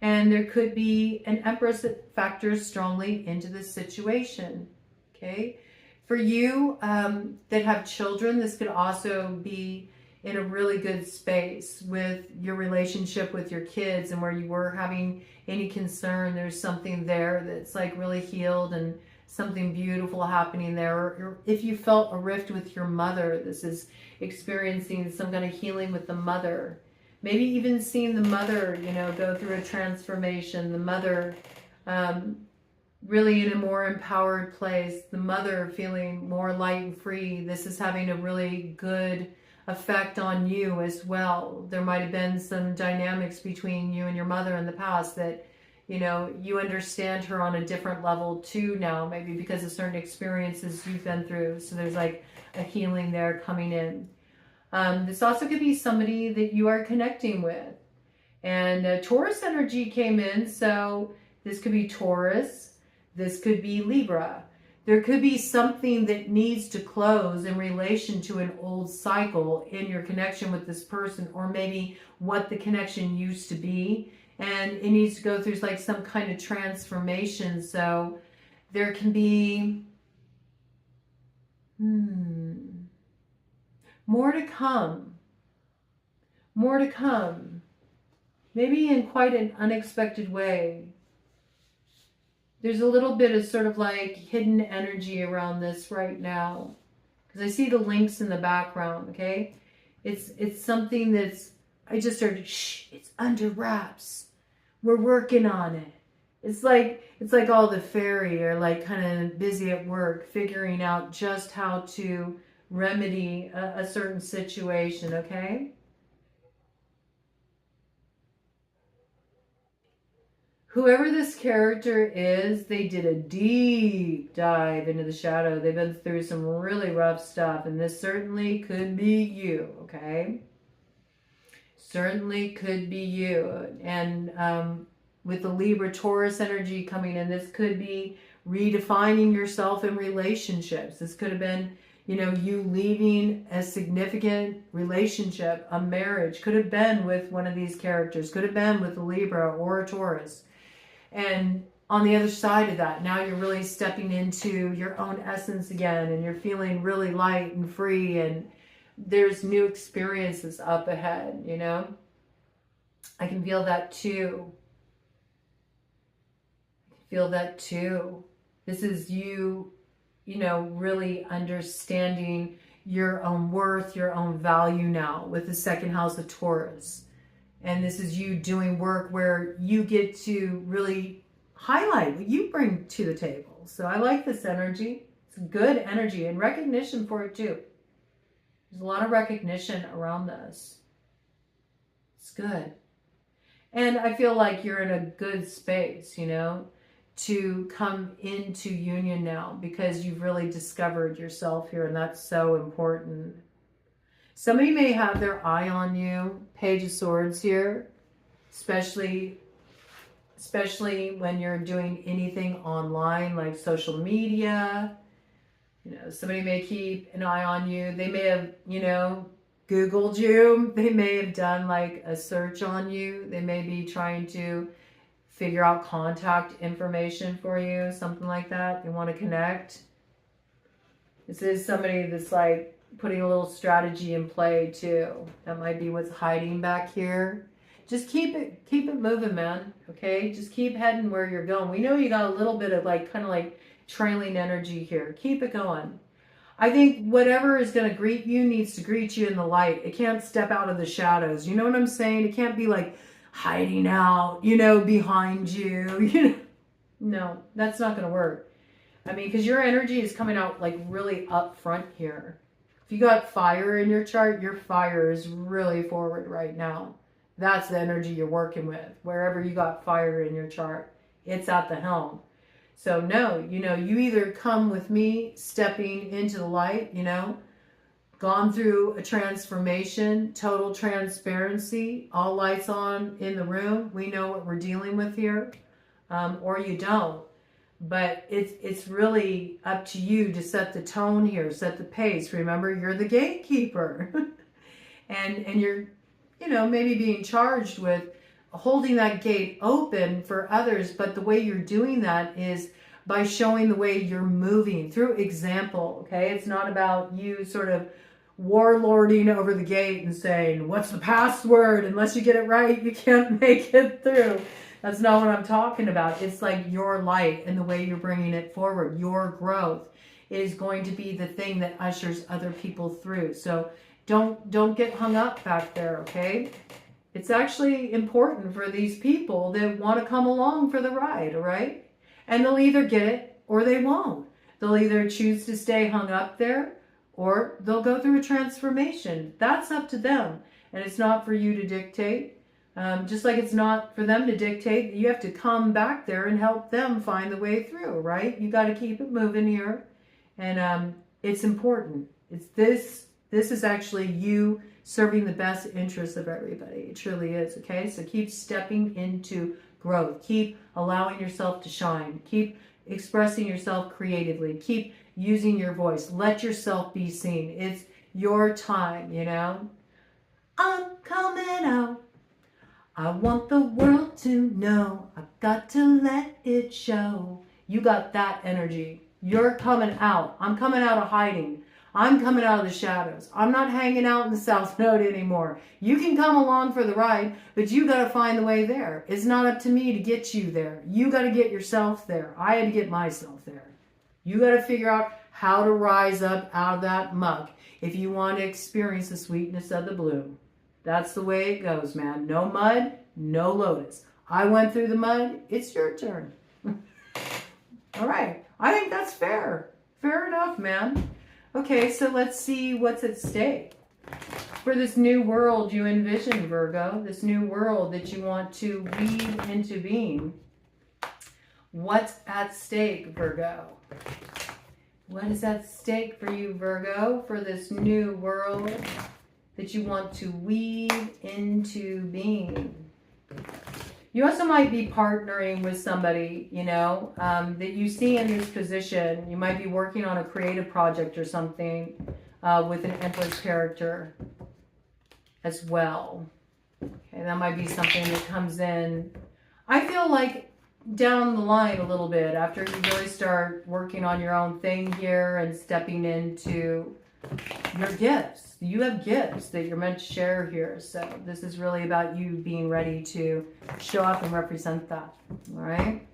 And there could be an Empress that factors strongly into this situation, okay? For you that have children, this could also be in a really good space with your relationship with your kids, and where you were having any concern, there's something there that's like really healed and something beautiful happening there. Or if you felt a rift with your mother, this is experiencing some kind of healing with the mother. Maybe even seeing the mother, you know, go through a transformation, the mother really in a more empowered place, the mother feeling more light and free. This is having a really good effect on you as well. There might have been some dynamics between you and your mother in the past that, you know, you understand her on a different level too now, maybe because of certain experiences you've been through. So there's like a healing there coming in. This also could be somebody that you are connecting with. And Taurus energy came in, so this could be Taurus. This could be Libra. There could be something that needs to close in relation to an old cycle in your connection with this person, or maybe what the connection used to be. And it needs to go through like some kind of transformation. So there can be more to come. More to come. Maybe in quite an unexpected way. There's a little bit of sort of like hidden energy around this right now. Because I see the links in the background, okay? It's something that's, I just heard, shh, it's under wraps. We're working on it. It's like all the fairy are like kind of busy at work figuring out just how to remedy a certain situation, okay? Whoever this character is, they did a deep dive into the shadow. They've been through some really rough stuff, and this certainly could be you, okay? Certainly could be you. And with the Libra Taurus energy coming in, this could be redefining yourself in relationships. This could have been, you know, you leaving a significant relationship, a marriage. Could have been with one of these characters. Could have been with a Libra or a Taurus. And on the other side of that, now you're really stepping into your own essence again, and you're feeling really light and free, and there's new experiences up ahead, you know? I can feel that too. I can feel that too. This is you, you know, really understanding your own worth, your own value now with the second house of Taurus. And this is you doing work where you get to really highlight what you bring to the table. So I like this energy. It's good energy and recognition for it too. There's a lot of recognition around this. It's good. And I feel like you're in a good space, you know, to come into union now because you've really discovered yourself here, and that's so important. Somebody may have their eye on you, Page of Swords here, especially when you're doing anything online like social media. You know, somebody may keep an eye on you. They may have, you know, Googled you. They may have done like a search on you. They may be trying to figure out contact information for you, something like that. They want to connect. This is somebody that's like putting a little strategy in play too. That might be what's hiding back here. Just keep it moving, man. Okay, just keep heading where you're going. We know you got a little bit of like kind of like trailing energy here. Keep it going. I think whatever is going to greet you needs to greet you in the light. It can't step out of the shadows. You know what I'm saying? It can't be like hiding out, you know, behind you. You know, no, that's not going to work. I mean, because your energy is coming out like really up front here. If you got fire in your chart, your fire is really forward right now. That's the energy you're working with. Wherever you got fire in your chart, it's at the helm. So no, you know, you either come with me stepping into the light, you know, gone through a transformation, total transparency, all lights on in the room. We know what we're dealing with here, or you don't. But it's really up to you to set the tone here, set the pace. Remember, you're the gatekeeper. and you're, you know, maybe being charged with holding that gate open for others, but the way you're doing that is by showing the way you're moving through example, okay? It's not about you sort of warlording over the gate and saying, what's the password? Unless you get it right, you can't make it through. That's not what I'm talking about. It's like your light and the way you're bringing it forward. Your growth is going to be the thing that ushers other people through. So don't get hung up back there, okay? It's actually important for these people that want to come along for the ride, all right? And they'll either get it or they won't. They'll either choose to stay hung up there or they'll go through a transformation. That's up to them. And it's not for you to dictate. Just like it's not for them to dictate. You have to come back there and help them find the way through, right? You got to keep it moving here. And it's important. This is actually you serving the best interests of everybody. It truly is, okay? So keep stepping into growth. Keep allowing yourself to shine. Keep expressing yourself creatively. Keep using your voice. Let yourself be seen. It's your time, you know? I'm coming out. I want the world to know. I've got to let it show. You got that energy. You're coming out. I'm coming out of hiding. I'm coming out of the shadows. I'm not hanging out in the South Node anymore. You can come along for the ride, but you got to find the way there. It's not up to me to get you there. You got to get yourself there. I had to get myself there. You got to figure out how to rise up out of that muck if you want to experience the sweetness of the bloom. That's the way it goes, man. No mud, no lotus. I went through the mud. It's your turn. All right. I think that's fair. Fair enough, man. Okay, so let's see what's at stake for this new world you envision, Virgo, this new world that you want to weave into being. What's at stake, Virgo? What is at stake for you, Virgo, for this new world that you want to weave into being? You also might be partnering with somebody, you know, that you see in this position. You might be working on a creative project or something with an Empress character as well. Okay, that might be something that comes in, I feel like, down the line a little bit after you really start working on your own thing here and stepping into your gifts. You have gifts that you're meant to share here. So this is really about you being ready to show up and represent that. All right.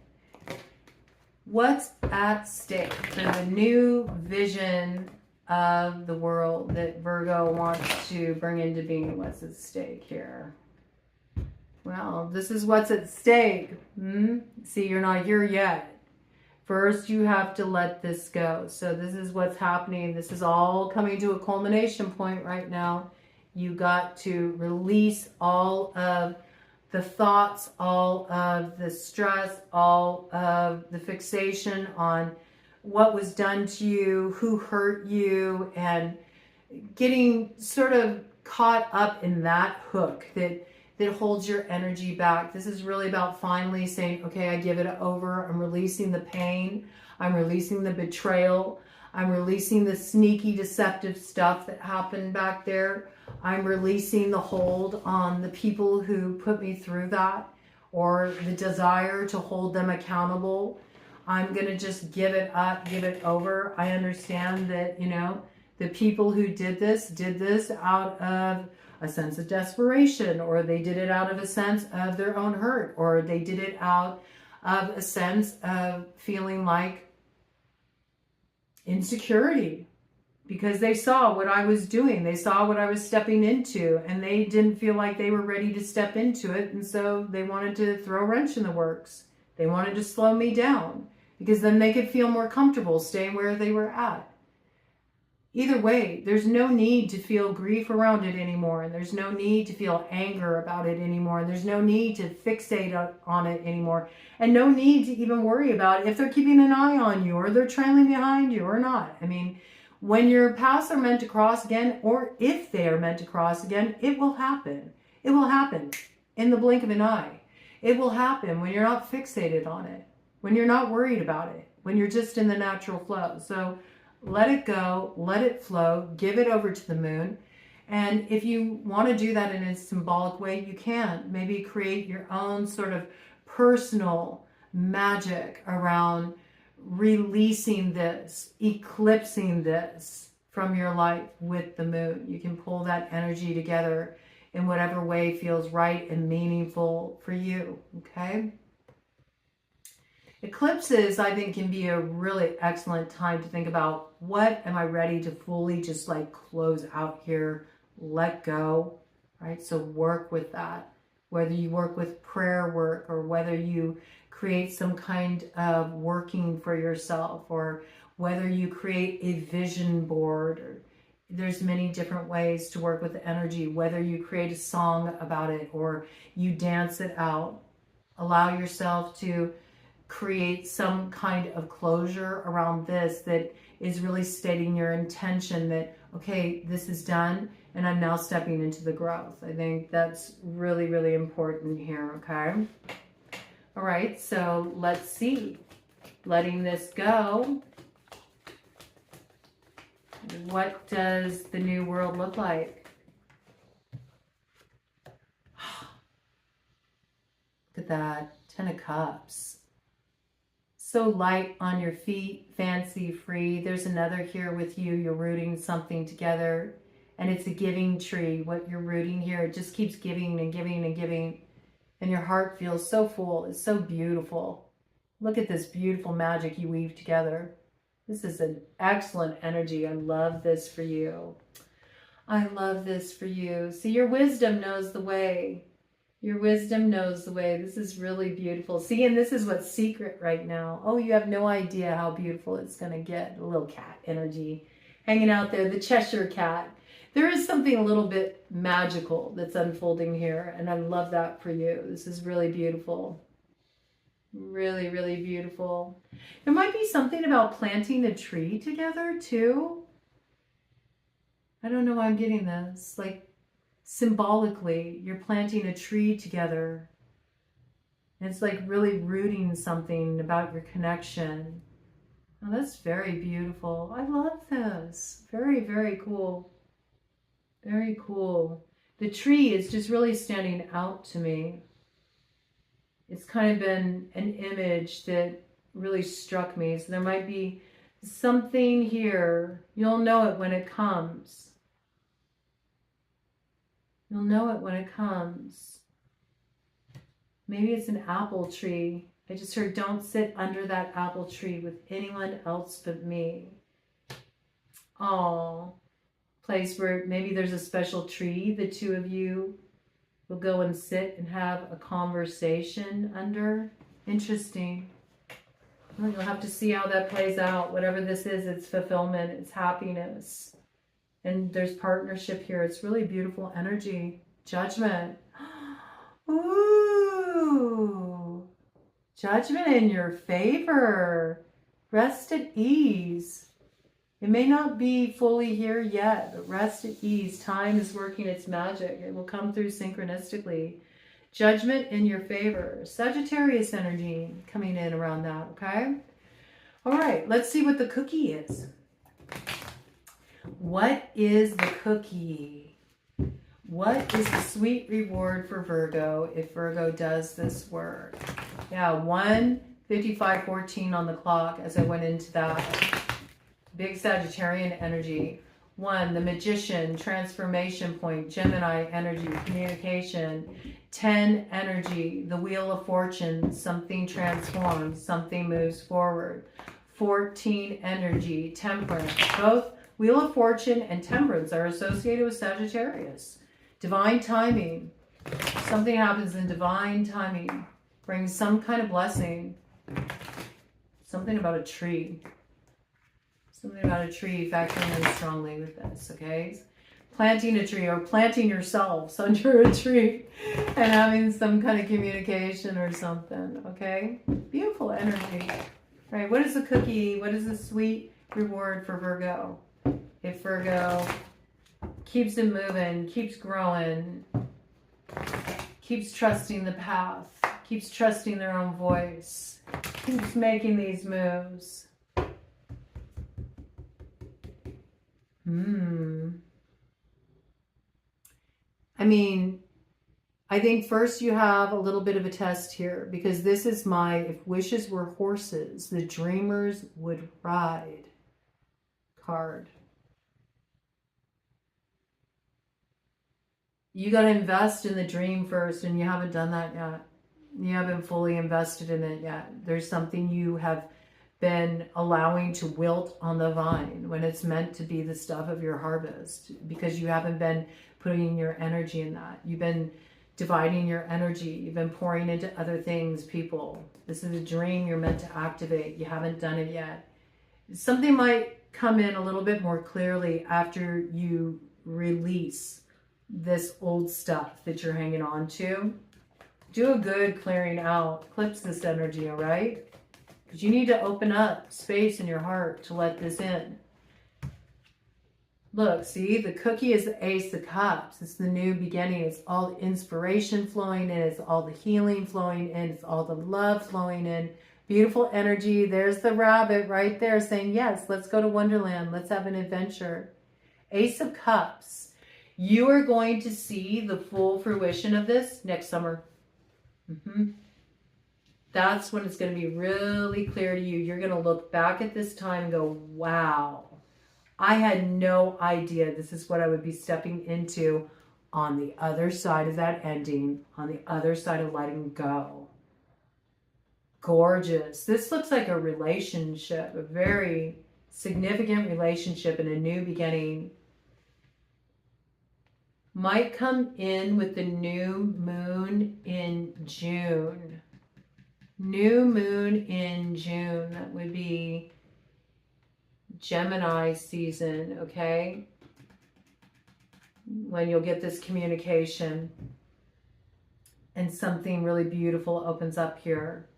What's at stake for the new vision of the world that Virgo wants to bring into being? What's at stake here? Well, this is what's at stake. See, you're not here yet. First, you have to let this go. So this is what's happening. This is all coming to a culmination point right now. You got to release all of the thoughts, all of the stress, all of the fixation on what was done to you, who hurt you, and getting sort of caught up in that hook that holds your energy back. This is really about finally saying, okay, I give it over. I'm releasing the pain. I'm releasing the betrayal. I'm releasing the sneaky, deceptive stuff that happened back there. I'm releasing the hold on the people who put me through that, or the desire to hold them accountable. I'm going to just give it up, give it over. I understand that, you know, the people who did this out of a sense of desperation, or they did it out of a sense of their own hurt, or they did it out of a sense of feeling like insecurity because they saw what I was doing. They saw what I was stepping into, and they didn't feel like they were ready to step into it. And so they wanted to throw a wrench in the works. They wanted to slow me down because then they could feel more comfortable staying where they were at. Either way, there's no need to feel grief around it anymore, and there's no need to feel anger about it anymore, and there's no need to fixate on it anymore, and no need to even worry about if they're keeping an eye on you or they're trailing behind you or not. I mean, when your paths are meant to cross again, or if they are meant to cross again, it will happen. It will happen in the blink of an eye. It will happen when you're not fixated on it, when you're not worried about it, when you're just in the natural flow. So let it go, let it flow, give it over to the moon. And if you want to do that in a symbolic way, you can. Maybe create your own sort of personal magic around releasing this, eclipsing this from your life with the moon. You can pull that energy together in whatever way feels right and meaningful for you, okay? Eclipses, I think, can be a really excellent time to think about, what am I ready to fully just like close out here, let go, right? So work with that, whether you work with prayer work, or whether you create some kind of working for yourself, or whether you create a vision board. Or there's many different ways to work with the energy, whether you create a song about it or you dance it out. Allow yourself to create some kind of closure around this that is really stating your intention that, okay, this is done and I'm now stepping into the growth. I think that's really, really important here, okay? All right, so let's see. Letting this go. What does the new world look like? Look at that, 10 of Cups. So light on your feet, fancy free. There's another here with you. You're rooting something together, and it's a giving tree. What you're rooting here, it just keeps giving and giving and giving, and your heart feels so full. It's so beautiful. Look at this beautiful magic you weave together. This is an excellent energy. I love this for you. I love this for you. See, your wisdom knows the way. Your wisdom knows the way. This is really beautiful. See, and this is what's secret right now. Oh, you have no idea how beautiful it's going to get. A little cat energy hanging out there, the Cheshire cat. There is something a little bit magical that's unfolding here, and I love that for you. This is really beautiful. Really, really beautiful. There might be something about planting a tree together, too. I don't know why I'm getting this. Like, symbolically, you're planting a tree together. And it's like really rooting something about your connection. Oh, that's very beautiful. I love this. Very, very cool. Very cool. The tree is just really standing out to me. It's kind of been an image that really struck me. So there might be something here. You'll know it when it comes. You'll know it when it comes. Maybe it's an apple tree. I just heard, don't sit under that apple tree with anyone else but me. Oh, place where maybe there's a special tree the two of you will go and sit and have a conversation under. Interesting. Well, you'll have to see how that plays out. Whatever this is, it's fulfillment, it's happiness. And there's partnership here. It's really beautiful energy. Judgment. Ooh. Judgment in your favor. Rest at ease. It may not be fully here yet, but rest at ease. Time is working its magic. It will come through synchronistically. Judgment in your favor. Sagittarius energy coming in around that, okay? All right, let's see what the cookie is. What is the cookie? What is the sweet reward for Virgo if Virgo does this work? Yeah, 1:55:14 on the clock as I went into that. Big Sagittarian energy. 1, the Magician, transformation point, Gemini energy, communication. 10, energy, the Wheel of Fortune, something transforms, something moves forward. 14, energy, temperance. Both Wheel of Fortune and temperance are associated with Sagittarius. Divine timing. Something happens in divine timing. Brings some kind of blessing. Something about a tree. Something about a tree factoring in strongly with this, okay? Planting a tree or planting yourselves under a tree and having some kind of communication or something, okay? Beautiful energy. Right, what is the cookie? What is the sweet reward for Virgo? If Virgo keeps it moving, keeps growing, keeps trusting the path, keeps trusting their own voice, keeps making these moves. I mean, I think first you have a little bit of a test here because this is my, if wishes were horses, the dreamers would ride card. You got to invest in the dream first, and you haven't done that yet. You haven't fully invested in it yet. There's something you have been allowing to wilt on the vine when it's meant to be the stuff of your harvest because you haven't been putting your energy in that. You've been dividing your energy. You've been pouring into other things, people. This is a dream you're meant to activate. You haven't done it yet. Something might come in a little bit more clearly after you release this old stuff that you're hanging on to. Do a good clearing out. Eclipse this energy, all right? Because you need to open up space in your heart to let this in. Look, see, the cookie is the Ace of Cups. It's the new beginning. It's all the inspiration flowing in. It's all the healing flowing in. It's all the love flowing in. Beautiful energy. There's the rabbit right there saying, yes, let's go to Wonderland. Let's have an adventure. Ace of Cups. You are going to see the full fruition of this next summer. That's when it's going to be really clear to you. You're going to look back at this time and go, wow, I had no idea this is what I would be stepping into on the other side of that ending, on the other side of letting go. Gorgeous. This looks like a relationship, a very significant relationship and a new beginning. Might come in with the new moon in June. New moon in June. That would be Gemini season, okay? When you'll get this communication and something really beautiful opens up here.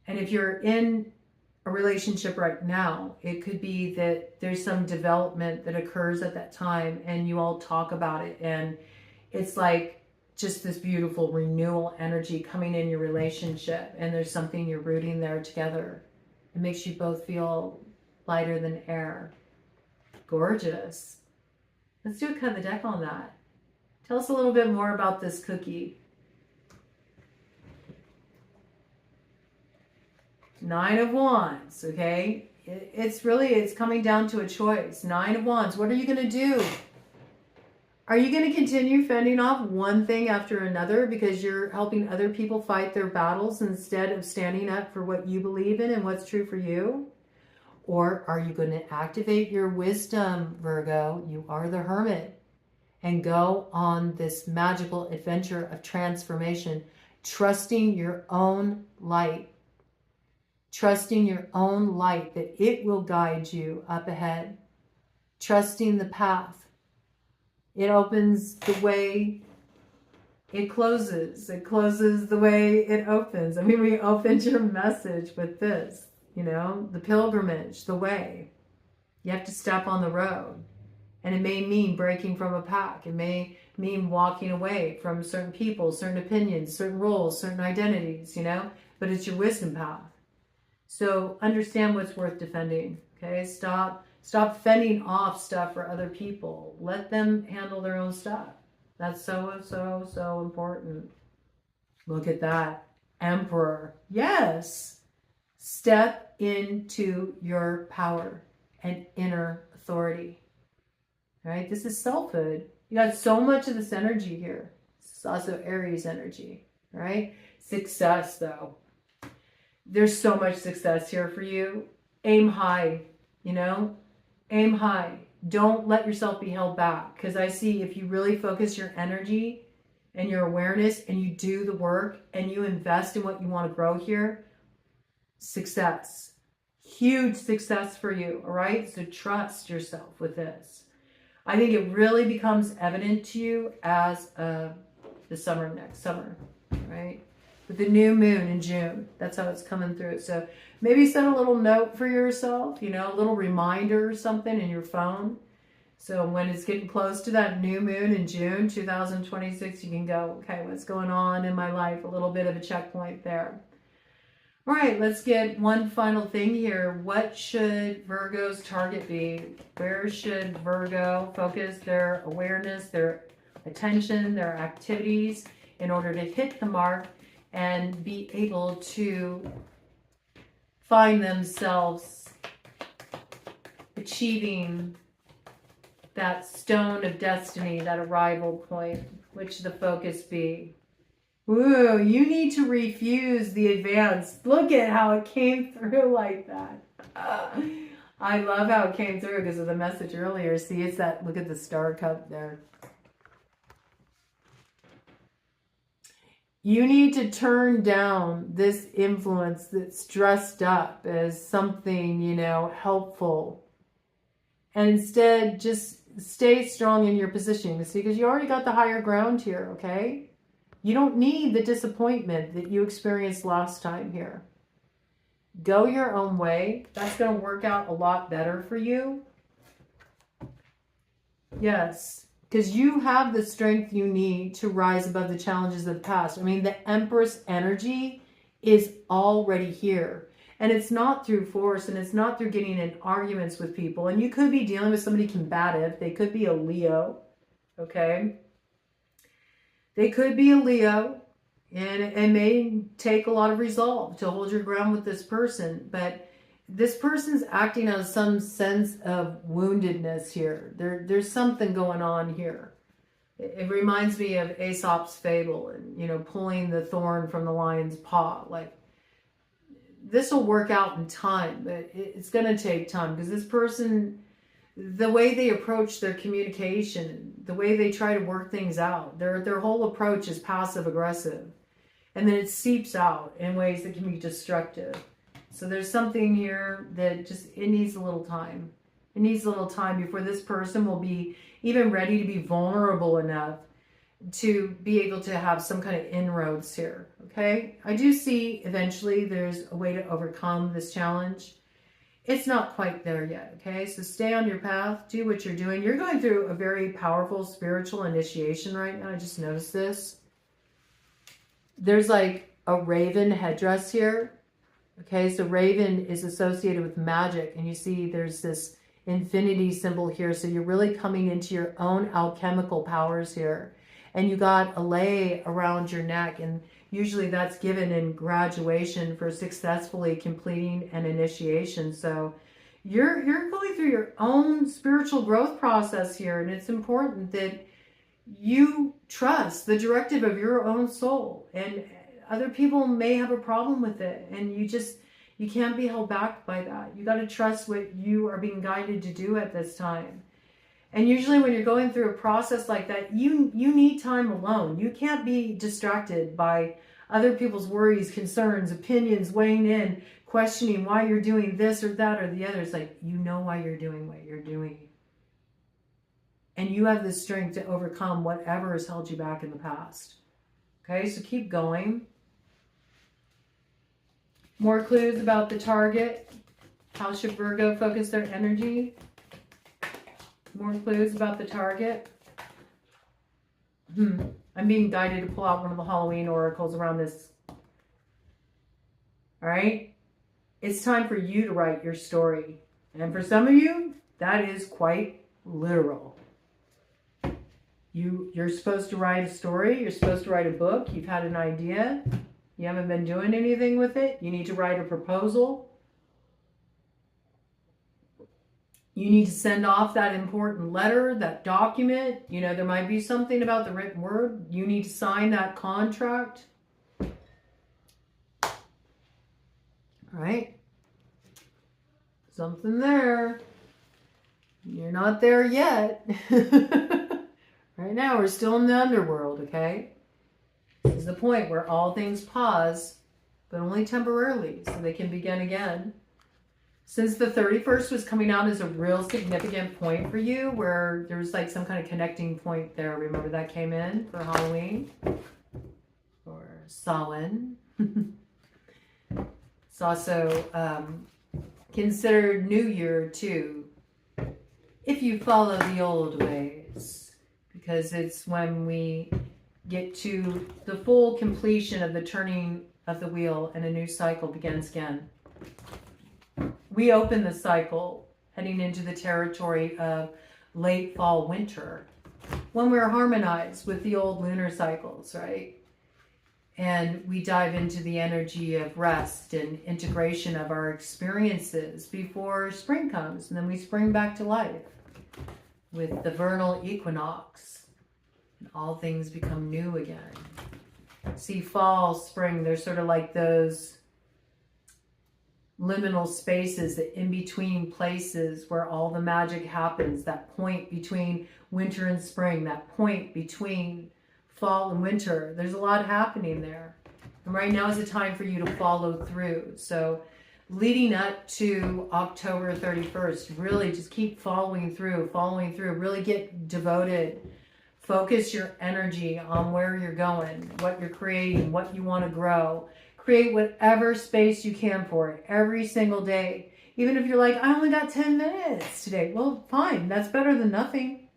And if you're in a relationship right now, it could be that there's some development that occurs at that time and you all talk about it, and it's like just this beautiful renewal energy coming in your relationship, and there's something you're rooting there together. It makes you both feel lighter than air. Gorgeous. Let's do a cut of the deck on that. Tell us a little bit more about this cookie. 9 of Wands, okay? It's coming down to a choice. 9 of Wands. What are you going to do? Are you going to continue fending off one thing after another because you're helping other people fight their battles instead of standing up for what you believe in and what's true for you? Or are you going to activate your wisdom, Virgo? You are the Hermit. And go on this magical adventure of transformation, trusting your own light. Trusting your own light, that it will guide you up ahead. Trusting the path. It opens the way it closes. It closes the way it opens. I mean, we opened your message with this, you know, the pilgrimage, the way. You have to step on the road. And it may mean breaking from a pack. It may mean walking away from certain people, certain opinions, certain roles, certain identities, you know, but it's your wisdom path. So understand what's worth defending, okay? Stop fending off stuff for other people. Let them handle their own stuff. That's so important. Look at that. Emperor. Yes. Step into your power and inner authority. All right? This is selfhood. You got so much of this energy here. This is also Aries energy. Right? Success, though. There's so much success here for you. Aim high, you know? Aim high. Don't let yourself be held back. Because I see if you really focus your energy and your awareness and you do the work and you invest in what you want to grow here, success. Huge success for you, all right? So trust yourself with this. I think it really becomes evident to you as the summer, next summer, right? With the new moon in June. That's how it's coming through. So maybe set a little note for yourself, you know, a little reminder or something in your phone. So when it's getting close to that new moon in June 2026, you can go, okay, what's going on in my life? A little bit of a checkpoint there. All right, let's get one final thing here. What should Virgo's target be? Where should Virgo focus their awareness, their attention, their activities in order to hit the mark and be able to find themselves achieving that stone of destiny, that arrival point? Which should the focus be? Ooh, you need to refuse the advance. Look at how it came through like that. I love how it came through because of the message earlier. See, it's that, look at the star cup there. You need to turn down this influence that's dressed up as something, you know, helpful. And instead, just stay strong in your position. See, because you already got the higher ground here, okay? You don't need the disappointment that you experienced last time here. Go your own way. That's going to work out a lot better for you. Yes. Because you have the strength you need to rise above the challenges of the past. I mean, the Empress energy is already here. And it's not through force, and it's not through getting in arguments with people. And you could be dealing with somebody combative. They could be a Leo, okay? They could be a Leo, and it may take a lot of resolve to hold your ground with this person. But this person's acting out of some sense of woundedness here. There's something going on here. It reminds me of Aesop's fable and, you know, pulling the thorn from the lion's paw. Like, this will work out in time, but it's going to take time because this person, the way they approach their communication, the way they try to work things out, their whole approach is passive aggressive. And then it seeps out in ways that can be destructive. So there's something here that just, it needs a little time. It needs a little time before this person will be even ready to be vulnerable enough to be able to have some kind of inroads here, okay? I do see eventually there's a way to overcome this challenge. It's not quite there yet, okay? So stay on your path, do what you're doing. You're going through a very powerful spiritual initiation right now. I just noticed this. There's like a raven headdress here. Okay, so raven is associated with magic, and you see there's this infinity symbol here. So you're really coming into your own alchemical powers here. And you got a lei around your neck, and usually that's given in graduation for successfully completing an initiation. So you're going through your own spiritual growth process here, and it's important that you trust the directive of your own soul. And other people may have a problem with it, and you can't be held back by that. You got to trust what you are being guided to do at this time. And usually when you're going through a process like that, you need time alone. You can't be distracted by other people's worries, concerns, opinions, weighing in, questioning why you're doing this or that or the other. It's like, you know why you're doing what you're doing. And you have the strength to overcome whatever has held you back in the past. Okay, so keep going. More clues about the target. How should Virgo focus their energy? More clues about the target. I'm being guided to pull out one of the Halloween oracles around this. All right? It's time for you to write your story. And for some of you, that is quite literal. You're supposed to write a story. You're supposed to write a book. You've had an idea. You haven't been doing anything with it. You need to write a proposal. You need to send off that important letter, that document. You know, there might be something about the written word. You need to sign that contract. All right. Something there. You're not there yet. Right now, we're still in the underworld, okay? This is the point where all things pause, but only temporarily, so they can begin again. Since the 31st was coming out as a real significant point for you, where there was like some kind of connecting point there. Remember that came in for Halloween? Or Samhain. It's also considered New Year, too, if you follow the old ways. Because it's when we get to the full completion of the turning of the wheel and a new cycle begins again. We open the cycle heading into the territory of late fall, winter, when we're harmonized with the old lunar cycles, right? And we dive into the energy of rest and integration of our experiences before spring comes, and then we spring back to life with the vernal equinox, and all things become new again. See, fall, spring, they're sort of like those liminal spaces, the in-between places where all the magic happens, that point between winter and spring, that point between fall and winter. There's a lot happening there. And right now is the time for you to follow through. So leading up to October 31st, really just keep following through, really get devoted. Focus your energy on where you're going, what you're creating, what you want to grow. Create whatever space you can for it every single day. Even if you're like, I only got 10 minutes today. Well, fine. That's better than nothing.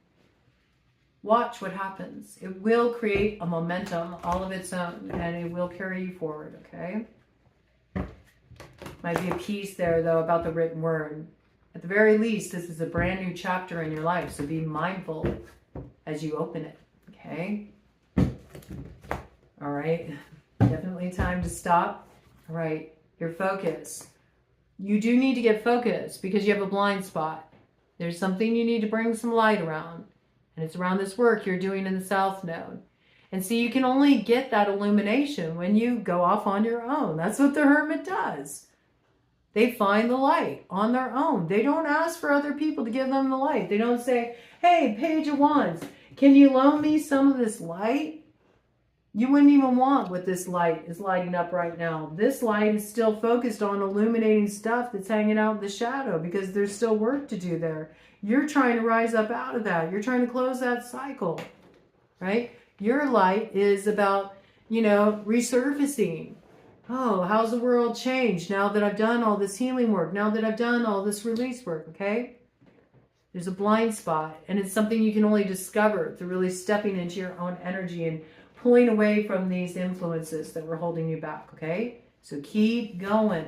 Watch what happens. It will create a momentum all of its own, and it will carry you forward, okay? Might be a piece there, though, about the written word. At the very least, this is a brand new chapter in your life, so be mindful as you open it, okay? All right. Definitely time to stop. All right. Your focus. You do need to get focused because you have a blind spot. There's something you need to bring some light around. And it's around this work you're doing in the South Node. And see, you can only get that illumination when you go off on your own. That's what the hermit does. They find the light on their own. They don't ask for other people to give them the light. They don't say, hey, Page of Wands, can you loan me some of this light? You wouldn't even want what this light is lighting up right now. This light is still focused on illuminating stuff that's hanging out in the shadow because there's still work to do there. You're trying to rise up out of that. You're trying to close that cycle, right? Your light is about, resurfacing. Oh, how's the world changed now that I've done all this healing work, now that I've done all this release work, okay? There's a blind spot, and it's something you can only discover through really stepping into your own energy and pulling away from these influences that were holding you back, okay? So keep going.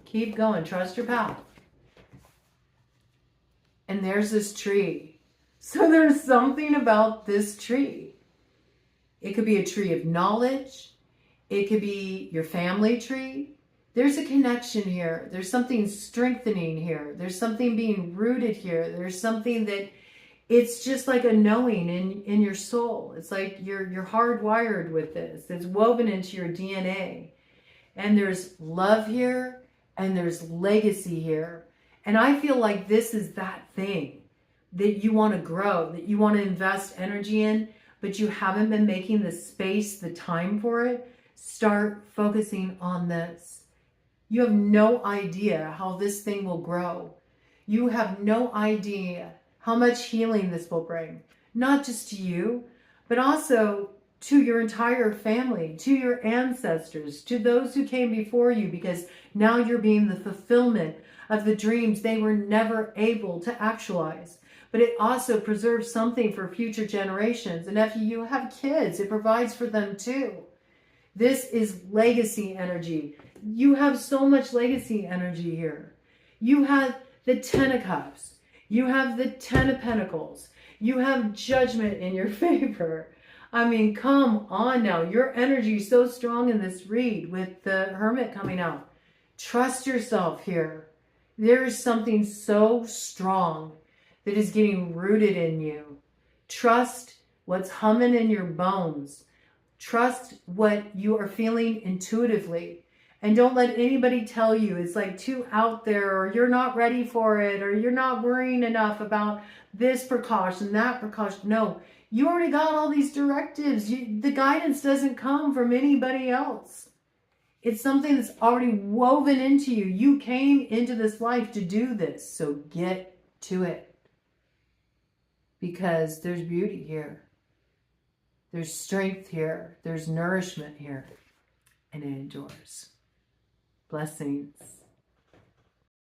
Keep going. Trust your path. And there's this tree. So there's something about this tree. It could be a tree of knowledge. It could be your family tree. There's a connection here. There's something strengthening here. There's something being rooted here. There's something that it's just like a knowing in your soul. It's like you're hardwired with this. It's woven into your DNA. And there's love here and there's legacy here. And I feel like this is that thing that you want to grow, that you want to invest energy in, but you haven't been making the space, the time for it. Start focusing on this. You have no idea how this thing will grow. You have no idea how much healing this will bring, not just to you, but also to your entire family, to your ancestors, to those who came before you, because now you're being the fulfillment of the dreams they were never able to actualize. But it also preserves something for future generations. And if you have kids, it provides for them too. This is legacy energy. You have so much legacy energy here. You have the Ten of Cups. You have the Ten of Pentacles. You have judgment in your favor. I mean, come on now. Your energy is so strong in this read with the Hermit coming out. Trust yourself here. There is something so strong that is getting rooted in you. Trust what's humming in your bones. Trust what you are feeling intuitively. And don't let anybody tell you it's like too out there, or you're not ready for it, or you're not worrying enough about this precaution, that precaution. No, you already got all these directives. The guidance doesn't come from anybody else. It's something that's already woven into you. You came into this life to do this, so get to it. Because there's beauty here. There's strength here. There's nourishment here. And it endures. Blessings.